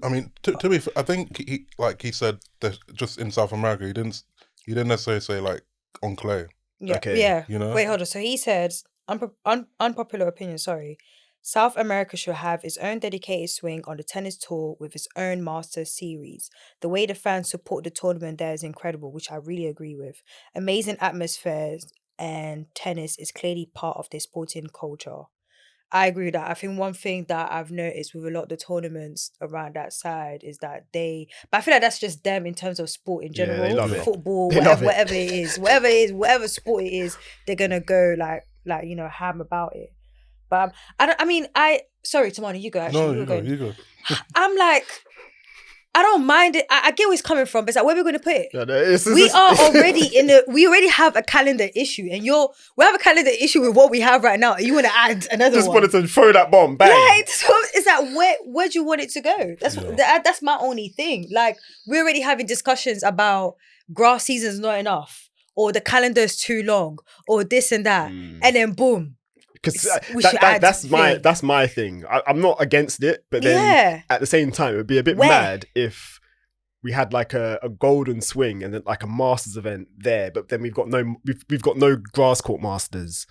I mean, to be fair, I think he said that just in South America, he didn't necessarily say like on clay. Yeah, okay. Yeah. You know? Wait, hold on. So he said, unpopular opinion, sorry. South America should have its own dedicated swing on the tennis tour with its own Masters series. The way the fans support the tournament there is incredible, which I really agree with. Amazing atmospheres, and tennis is clearly part of their sporting culture. I agree with that. I think one thing that I've noticed with a lot of the tournaments around that side is that but I feel like that's just them in terms of sport in general. Yeah, they love it. Football, They love it. whatever it is, whatever sport it is, they're gonna go like ham about it. But sorry, Tumaini, you go. Actually, you go. I'm like, I don't mind it. I get where he's coming from, but it's like, where are we going to put it? We already have a calendar issue, and we have a calendar issue with what we have right now. And you want to add another Just one? wanted to throw that bomb, bang. Yeah, it's like, where do you want it to go? That's my only thing. Like, we're already having discussions about grass season's not enough, or the calendar's too long, or this and that, and then boom. Because that's my thing. I'm not against it, but then at the same time, it would be a bit mad if we had like a golden swing and then like a Masters event there, but then we've got no grass court Masters.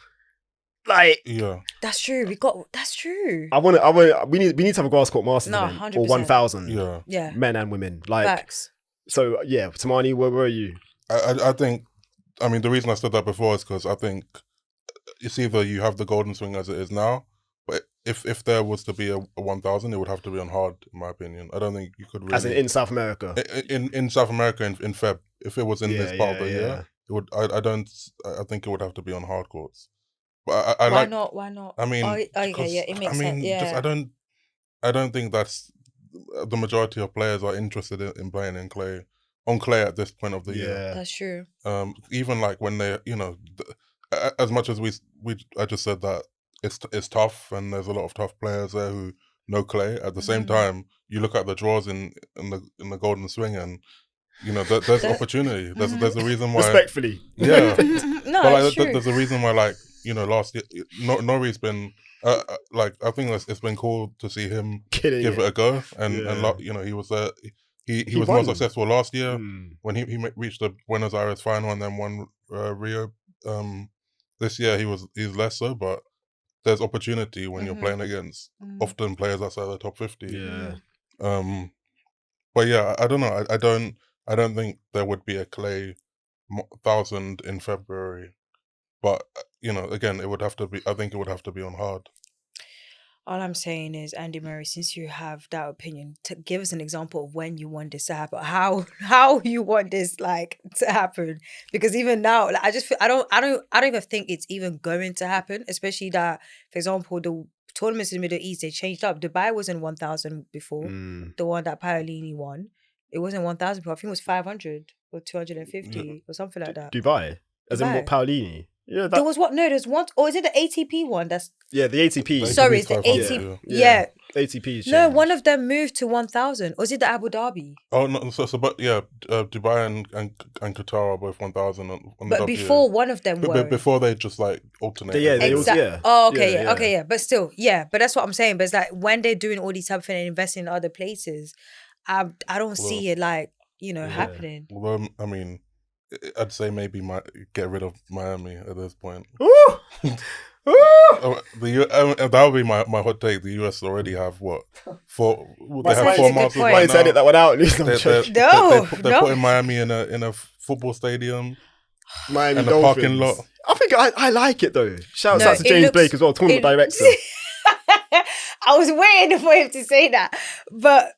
Like, yeah, that's true. That's true. We need to have a grass court Masters event 100%. Or 1,000. Yeah, men and women. Like, facts. So yeah, Tumaini, where are you? I think, I mean, the reason I said that before is because I think it's either you have the golden swing as it is now, but if there was to be a 1,000, it would have to be on hard, in my opinion. I don't think you could really... As in South America? In South America, in Feb. If it was in this part of the year, It would. I think it would have to be on hard courts. But I Why like. not? Why not? I mean, okay, yeah, it makes sense. Yeah. just I don't think that's the majority of players are interested in playing on clay at this point of the year. That's true. Even like when they, as much as I just said that it's tough and there's a lot of tough players there who know clay. At the same time, you look at the draws in the Golden Swing and there's opportunity. There's a reason why. Respectfully, yeah. No, But it's true. there's a reason why, last year, Nori's been I think it's been cool to see him Killing give it a go, and he was he was more won. successful last year when he reached the Buenos Aires final and then won Rio. This year he's less so, but there's opportunity when you're playing against often players outside the top 50. Yeah. But yeah, I don't know. I don't think there would be a clay 1,000 in February. But again, it would have to be. I think it would have to be on hard. All I'm saying is, Andy Murray, since you have that opinion, to give us an example of when you want this to happen, how you want this to happen. Because even now, I just feel I don't even think it's even going to happen. Especially that, for example, the tournaments in the Middle East, they changed up. Dubai wasn't 1,000 before. The one that Paolini won, it wasn't 1,000 before. I think it was 500 or 250 or something like that. Dubai, as in what, Paolini? Yeah, there was what? No, there's one. Or is it the ATP one? That's the ATP. Sorry, it's the ATP. Yeah. ATP. No, one of them moved to 1,000. Or is it the Abu Dhabi? Oh no, but yeah, Dubai and Qatar are both 1,000. But before one of them were. Before they just alternate. Yeah, they exactly. Oh, okay, yeah, okay, yeah. But still, yeah. But that's what I'm saying. But it's like when they're doing all these type of things and investing in other places, I don't see it happening. Well, I mean, I'd say maybe get rid of Miami at this point. Ooh! That would be my hot take. The US already have what? They have 4 Masters Why right now. edit that one out? They're putting Miami in a football stadium. Miami and Dolphins. a parking lot. I think I like it though. Shouts out to James Blake as well, tournament director. I was waiting for him to say that. But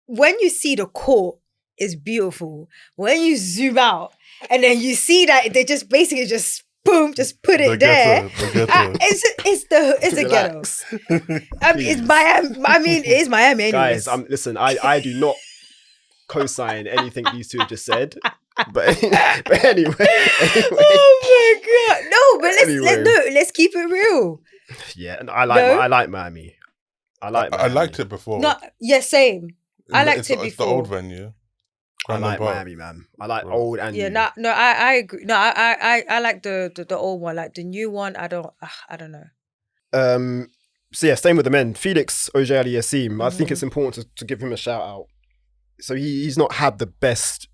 when you see the court, it's beautiful. When you zoom out and then you see that they just basically just boom, just put it there. It's the ghettos. It's Miami. I mean, it is Miami anyways. Guys, listen, I do not co-sign anything these two have just said. But anyway. Oh my god. No, but let's keep it real. Yeah, and I like Miami. I liked it before. No, yeah, same. I liked it before. It's the old venue. I like Miami, man. I like old and new. No, I agree. No, I like the old one. Like the new one, I don't know. So yeah, staying with the men, Felix Auger-Aliassime. I think it's important to give him a shout out. So he's not had the best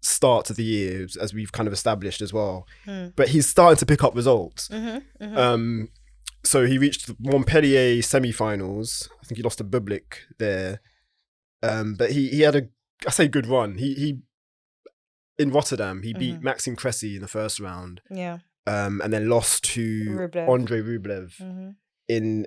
start to the year, as we've kind of established as well. But he's starting to pick up results. So he reached the Montpellier semi-finals. I think he lost to Bublik there. But he had a good run. He in Rotterdam, he beat Maxime Cressy in the first round. Yeah. And then lost to Andre Rublev in.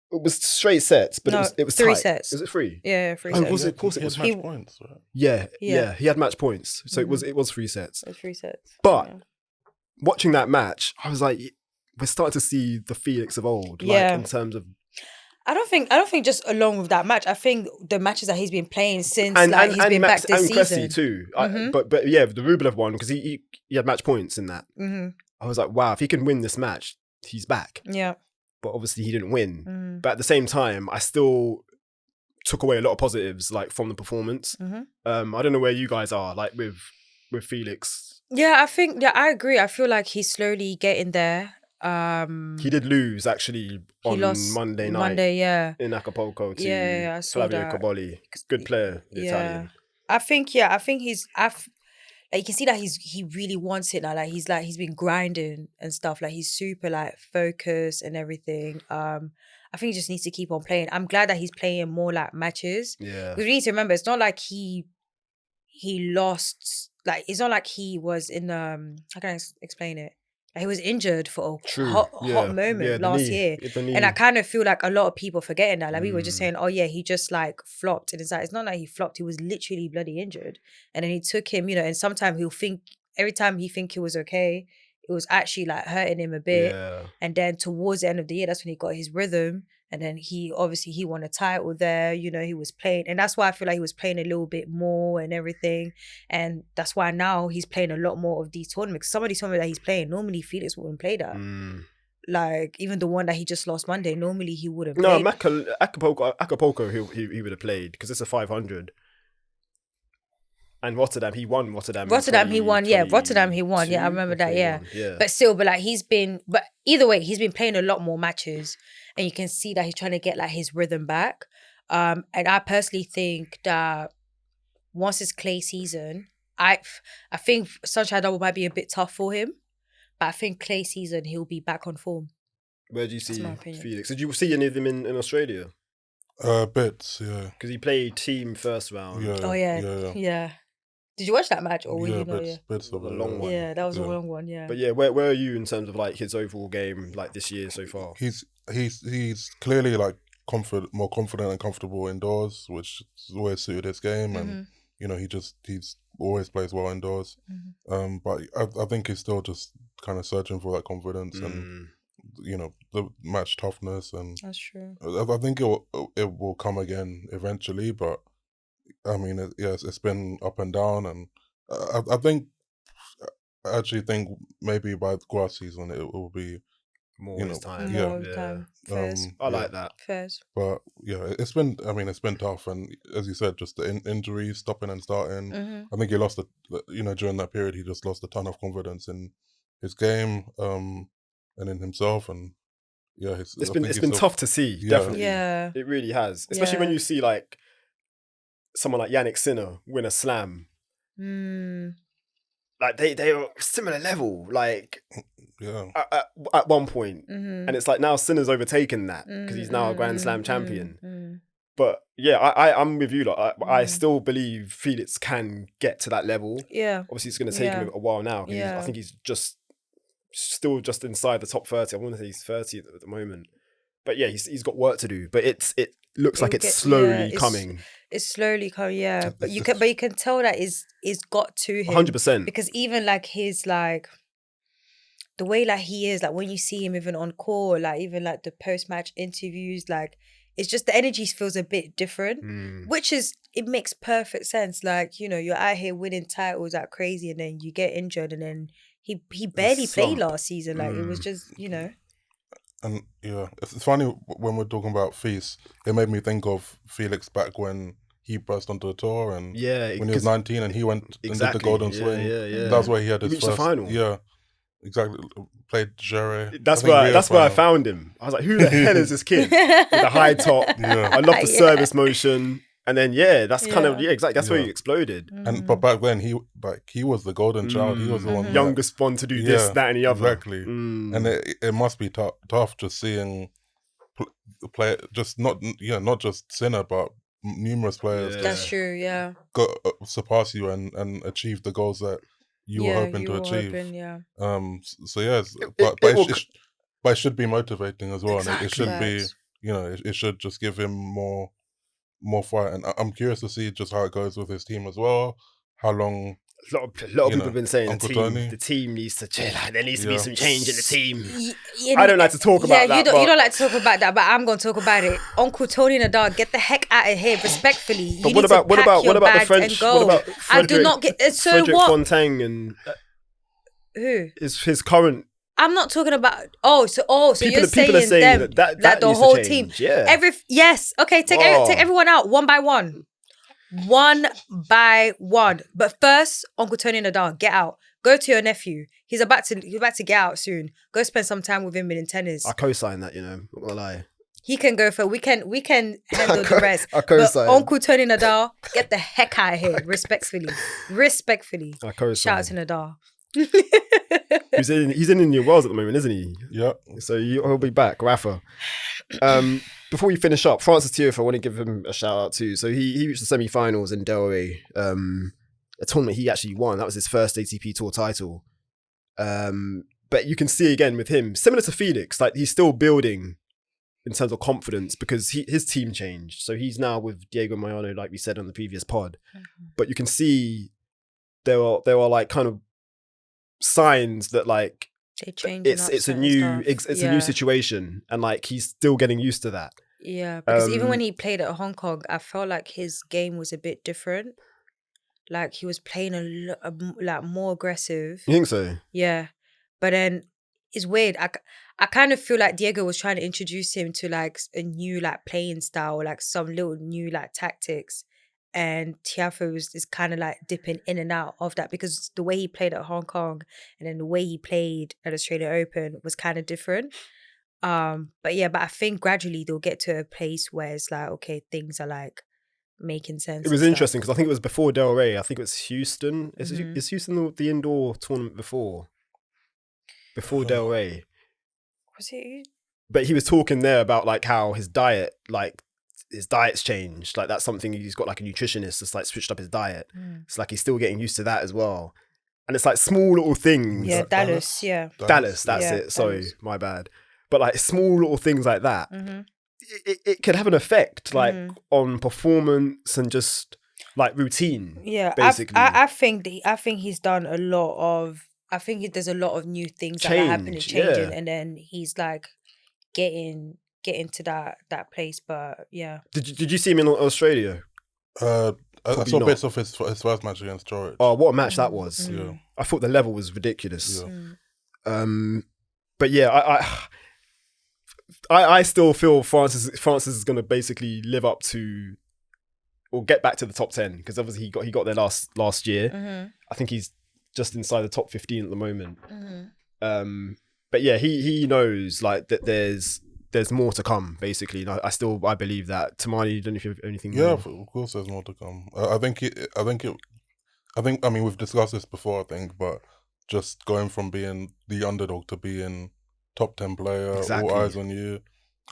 It was straight sets, but it was 3 tight. Was it 3? Yeah, 3 sets. Was it? Of course it was. Match points, right? Yeah. He had match points, so it was 3 sets. It was 3 sets. But watching that match, I was like, we're starting to see the Felix of old. Yeah. Like in terms of. I don't think just along with that match. I think the matches that he's been playing since he's been back this season. And Cressy too. But yeah, the Rublev one, because he had match points in that. I was like, wow, if he can win this match, he's back. Yeah. But obviously he didn't win. But at the same time, I still took away a lot of positives from the performance. I don't know where you guys are with Felix. Yeah, I agree. I feel like he's slowly getting there. He did lose actually on Monday night. In Acapulco to I saw Flavio Cobolli. Good player, Italian. I think he's you can see that he really wants it now. Like he's been grinding and stuff. Like he's super focused and everything. I think he just needs to keep on playing. I'm glad that he's playing more matches. Yeah. Because we need to remember, it's not like he lost. Like it's not like he was in how can I explain it? He was injured for a hot moment last year. And I kind of feel like a lot of people forgetting that. Like we were just saying, oh yeah, he just flopped. And it's not like he flopped. He was literally bloody injured. And then he took him, and sometimes he'll think every time he think he was okay, it was actually like hurting him a bit. Yeah. And then towards the end of the year, that's when he got his rhythm. And then he won a title there. You know, he was playing. And that's why I feel like he was playing a little bit more and everything. And that's why now he's playing a lot more of these tournaments. Some of these tournaments that he's playing, normally Felix wouldn't play that. Like, even the one that he just lost Monday, normally he wouldn't play. No, Acapulco, he would have played because it's a 500. And Rotterdam, he won Rotterdam. Rotterdam, he won. Yeah, I remember that. Yeah. But either way, he's been playing a lot more matches, and you can see that he's trying to get like his rhythm back. And I personally think that once it's clay season, I think Sunshine Double might be a bit tough for him, but I think clay season he'll be back on form. Where do you see Felix? Did you see any of them in Australia? Bits, yeah. Because he played team first round. Yeah. Did you watch that match or were you not? Bits of a long one. Yeah, that was a long one. Yeah. But yeah, where are you in terms of like his overall game like this year so far? He's clearly like more confident and comfortable indoors, which has always suited his game, and you know he's always plays well indoors. But I think he's still just kind of searching for that confidence and you know the match toughness, and that's true. I think it will come again eventually, but. I mean, it's been up and down, and I actually think maybe by the grass season it will be more time. I like that. Fairs. But yeah, it's been tough, and as you said, just the injuries, stopping and starting. I think he lost during that period, he just lost a ton of confidence in his game, and in himself, and yeah, it's been tough to see. Definitely, it really has, especially when you see like. Someone like Yannick Sinner win a slam. Like they are similar level, like at one point. And it's like now Sinner's overtaken that because he's now a Grand Slam champion. But yeah, I'm with you. Like I still believe Felix can get to that level. Yeah, obviously it's going to take him a while now. I think he's still just inside the top 30. I want to say he's 30 at the moment. But yeah, he's got work to do. But it looks like it's slowly coming. It's slowly coming, yeah. But you can tell that it's got to him. 100%. Because even like his like the way like he is, like when you see him even on court, like even like the post-match interviews, like it's just the energy feels a bit different. Which it makes perfect sense. Like, you know, you're out here winning titles like crazy and then you get injured and then he barely played last season. Like it was just, you know. And yeah, it's funny when we're talking about Feast, it made me think of Felix back when he burst onto the tour and when he was 19 and he went and did the golden swing. That's where he had his first. The final. Yeah, exactly. Played Jerry. That's where I found him. I was like, who the hell is this kid? With the high top. I love the service motion. And then that's kind of exactly. That's where he exploded. But back then he was the golden child. He was the one youngest one to do this, that, and the other. Exactly. And it must be tough just seeing play just not just Sinner but numerous players. That's true. Yeah. Surpass you and achieve the goals that you were hoping to achieve. So yes, but it should be motivating as well, and it should be it should just give him more fight, and I'm curious to see just how it goes with his team as well. How long? A lot of people have been saying the team needs to chill. There needs to be some change in the team. I don't like to talk about that. You don't like to talk about that, but I'm going to talk about it. Uncle Tony Nadal, get the heck out of here, respectfully. But what about the French? What about Frederic, I do not get. So Frederic what? Fontaine and who is his current? I'm not talking about. So you're saying them that the whole team. Yeah. Okay. Take everyone out one by one. One by one. But first, Uncle Tony Nadal, get out. Go to your nephew. He's about to get out soon. Go spend some time with him in tennis. I co-sign that. Not gonna lie. He can go for. We can handle the rest. I co-sign. But Uncle Tony Nadal, get the heck out of here. Respectfully. I co-sign. Shout out to Nadal. He's in Indian Wells at the moment, isn't he? Yeah. So he'll be back, Rafa. Before we finish up, Francis Tiafoe, I want to give him a shout out too. So he reached the semi-finals in Delray, a tournament he actually won. That was his first ATP Tour title. But you can see again with him, similar to Felix, like he's still building in terms of confidence because his team changed. So he's now with Diego Moyano, like we said on the previous pod. But you can see there are like kind of signs that like they change. It's a new situation, and like he's still getting used to that. Yeah, because even when he played at Hong Kong, I felt like his game was a bit different. Like he was playing like more aggressive. You think so? Yeah, but then it's weird. I kind of feel like Diego was trying to introduce him to like a new like playing style, like some little new like tactics, and Tiafoe is kind of like dipping in and out of that because the way he played at Hong Kong and then the way he played at Australia Open was kind of different. But I think gradually they'll get to a place where it's like, okay, things are like making sense. It was interesting because I think it was before Del Rey. I think it was Houston. Is Houston the indoor tournament before Del Rey? Was it? But he was talking there about like how his diet's changed. Like that's something he's got like a nutritionist that's like switched up his diet. It's like he's still getting used to that as well. And it's like small little things. Yeah, Dallas. Dallas, that's it. Sorry, my bad. But like small little things like that, it could have an effect like on performance and just like routine. Yeah, basically. I think he's done a lot of. I think there's a lot of new things that are happening, changing, and then he's like getting to that place. But yeah, did you see him in Australia? I saw bits of his first match against George. Oh, what a match that was! Yeah, I thought the level was ridiculous. Yeah. But yeah, I still feel Francis is going to basically live up to or get back to the top 10 because obviously he got there last year. I think he's just inside the top 15 at the moment. But yeah, he knows like that there's more to come basically. And I believe that. Tumaini, don't know if you have anything more. Of course there's more to come. I mean we've discussed this before, I think, but just going from being the underdog to being top 10 player, all eyes on you.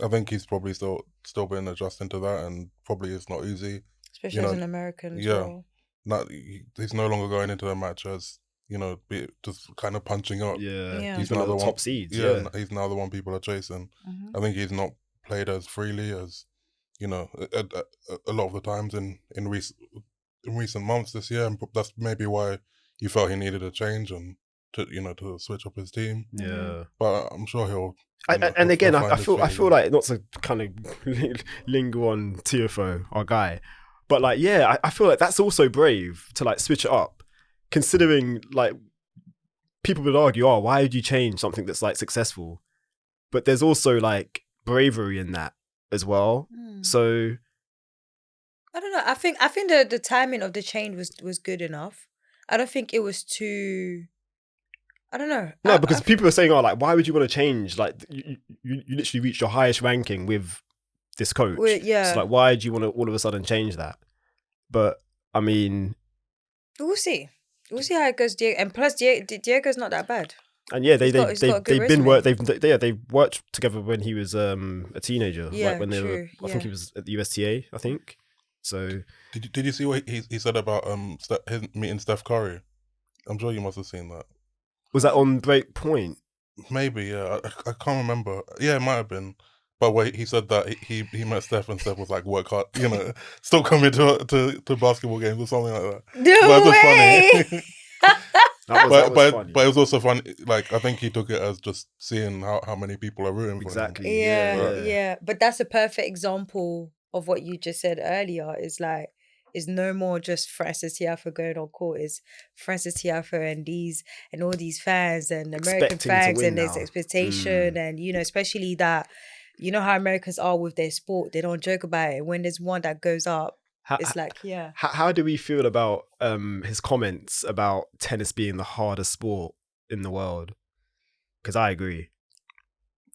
I think he's probably still been adjusting to that, and probably it's not easy. Especially as an American as well. He's no longer going into a match as, just kind of punching up. Yeah. He's one of the top seeds. Yeah, he's now the one people are chasing. I think he's not played as freely as, a lot of the times in recent months this year, and that's maybe why he felt he needed a change and to switch up his team. Yeah, but I'm sure he'll. And again, I feel like, not to kind of linger on Tiafoe, our guy, but like, yeah, I feel like that's also brave to like switch it up, considering like people would argue, oh, why would you change something that's like successful? But there's also like bravery in that as well. So I don't know. I think the timing of the change was good enough. I don't think it was too. I don't know. No, because people are saying, "Oh, like, why would you want to change? Like, you literally reached your highest ranking with this coach. Yeah. So, like, why do you want to all of a sudden change that?" But I mean, we'll see. We'll see how it goes. And plus, Diego's not that bad. And yeah, they've worked together when he was a teenager. Yeah, like when they were. I think he was at the USTA. I think. So did you see what he said about his meeting Steph Curry? I'm sure you must have seen that. Was that on Break Point? Maybe, yeah. I can't remember. Yeah, it might have been. But wait, he said that he met Steph and Steph was like, work hard, stop coming to basketball games or something like that. No way! Funny. that was funny. But it was also funny. Like, I think he took it as just seeing how many people are rooting for him. Exactly. Yeah. But that's a perfect example of what you just said earlier. Is like, is no more just Francis Tiafoe going on court. It's Francis Tiafoe and all these fans and American fans and there's expectation and especially that how Americans are with their sport. They don't joke about it. When there's one that goes up, it's like How do we feel about his comments about tennis being the hardest sport in the world? Because I agree.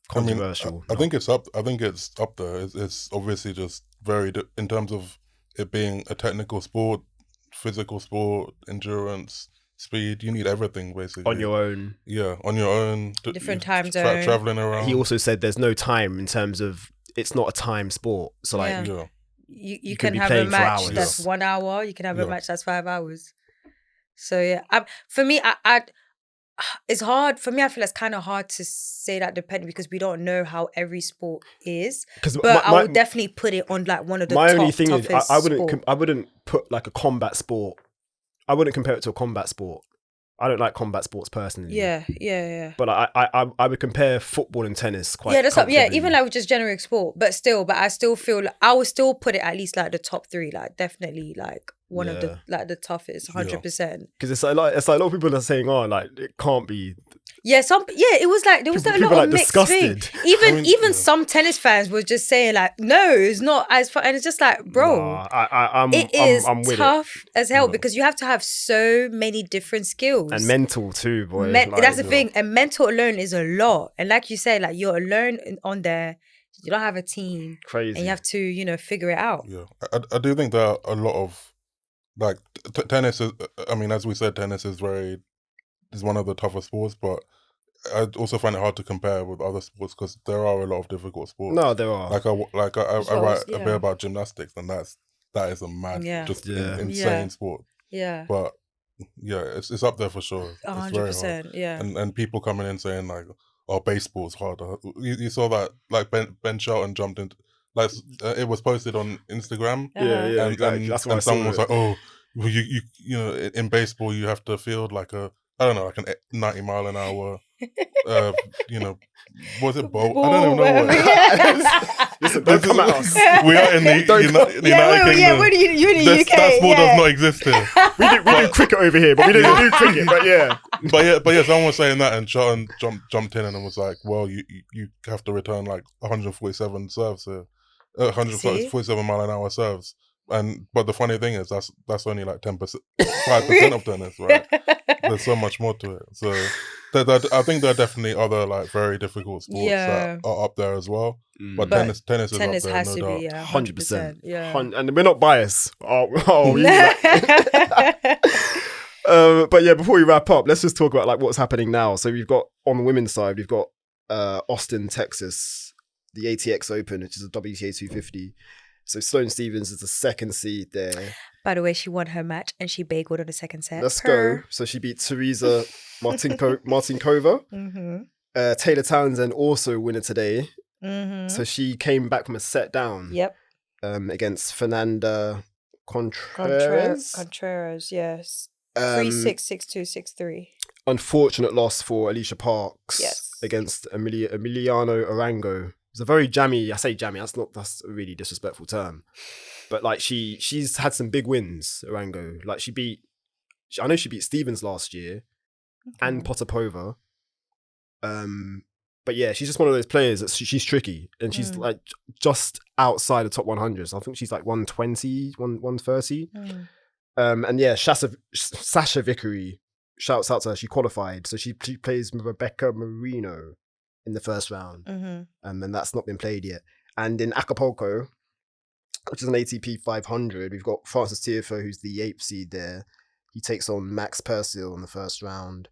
Controversial. I think it's up. I think it's up there. It's obviously just very in terms of it being a technical sport, physical sport, endurance, speed. You need everything basically on your own. Yeah, on your own. Different time zone. Traveling around. He also said there's no time in terms of it's not a time sport. So like, you can have a match that's 1 hour. You can have a match that's 5 hours. So yeah, for me, it's hard for me. I feel it's kind of hard to say that depending because we don't know how every sport is. But I would definitely put it on like one of the only thing toughest is I wouldn't put like a combat sport. I wouldn't compare it to a combat sport. I don't like combat sports personally. Yeah. But I would compare football and tennis quite. Yeah, that's comfortably. even like with just generic sport, but I still feel like I would still put it at least like the top 3, like definitely like one of the like the toughest, 100%. Because it's like a lot of people are saying, oh, like it can't be. Yeah, it was like there was a lot of mixed things. Even some tennis fans were just saying like, no, it's not as fun, and it's just like, bro, I'm tough as hell because you have to have so many different skills and mental too, boy. That's the thing, and mental alone is a lot. And like you say, like you're alone on there. You don't have a team, crazy, and you have to figure it out. Yeah, I do think there are a lot of like tennis is. I mean, as we said, tennis is one of the tougher sports, but I also find it hard to compare with other sports because there are a lot of difficult sports. No, there are. I write a bit about gymnastics, and that is a mad, insane sport. Yeah, but it's up there for sure. 100%. Yeah, and people coming in saying like, "Oh, baseball's harder." You saw that like Ben Shelton jumped into like it was posted on Instagram. Yeah, and that's why someone was like, "Oh, well, you know, in baseball you have to field like a." I don't know, like a 90 mile an hour, was it bolt? I don't even know what. Listen, don't come at us. We are in the United Kingdom. Yeah, you're in the UK. That sport does not exist here. We do cricket over here, but we don't do cricket, but yeah. But yeah, someone was saying that and Charlton jumped in and was like, well, you have to return like 147 serves here. 147 mile an hour serves. But the funny thing is that's only like 5% of tennis, right? There's so much more to it. So I think there are definitely other like very difficult sports that are up there as well. But tennis is up there, has no to doubt. be 100%. Yeah, and we're not biased. But yeah, before we wrap up, let's just talk about like what's happening now. So we've got on the women's side, we've got Austin, Texas, the ATX Open, which is a WTA 250. So Sloane Stephens is the second seed there. By the way, she won her match and she bageled on the second set. Let's go. So she beat Teresa Martinkova. Mm-hmm. Taylor Townsend also winner today. Mm-hmm. So she came back from a set down. Yep. Against Fernanda Contreras. Contreras, yes. 3-6, 6-2, 6-3. Unfortunate loss for Alicia Parks against Emiliano Arango. It's a very jammy. I say jammy. That's a really disrespectful term, but like she's had some big wins. Arango, like I know she beat Stevens last year, and Potapova. But yeah, she's just one of those players that she's tricky, and she's like just outside the top 100. So I think she's like 120, 130. And yeah, Sasha Vickery, shouts out to her. She qualified, so she plays Rebecca Marino in the first round, and that's not been played yet. And in Acapulco, which is an ATP 500, we've got Francis Tiafoe, who's the 8th seed there. He takes on Max Purcell in the first round.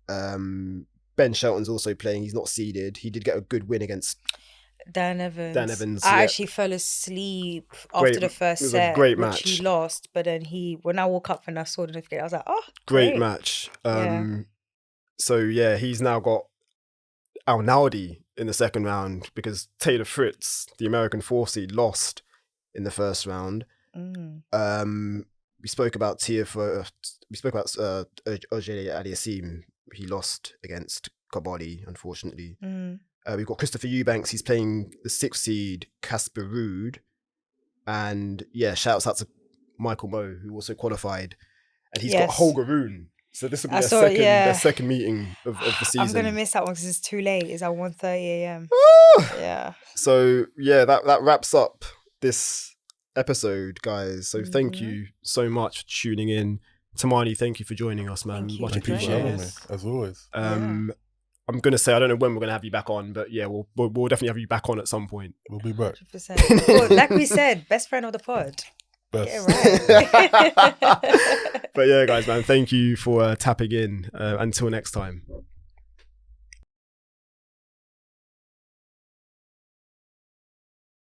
Ben Shelton's also playing. He's not seeded. He did get a good win against Dan Evans. I actually fell asleep after the first set. Great match. He lost, but then when I woke up and I saw the notification, I was like, oh, great match. So yeah, he's now got Al-Naudi in the second round because Taylor Fritz, the American 4 seed, lost in the first round. We spoke about Tiafoe. We spoke about Auger-Aliassime. He lost against Kabali, unfortunately. We've got Christopher Eubanks. He's playing the 6th seed Casper Ruud. And yeah, shouts out to Michael Moe, who also qualified. And he's got Holger Rune. So this will be their second meeting of the season. I'm going to miss that one because it's too late. It's at 1:30 a.m. Yeah. So yeah, that wraps up this episode, guys. So thank you so much for tuning in. Tumaini, thank you for joining us, man. Much appreciated. As always. I'm going to say, I don't know when we're going to have you back on, but yeah, we'll definitely have you back on at some point. We'll be back. 100%. Well, like we said, best friend of the pod. Best. Get it right. But yeah, guys, man, thank you for tapping in. Until next time.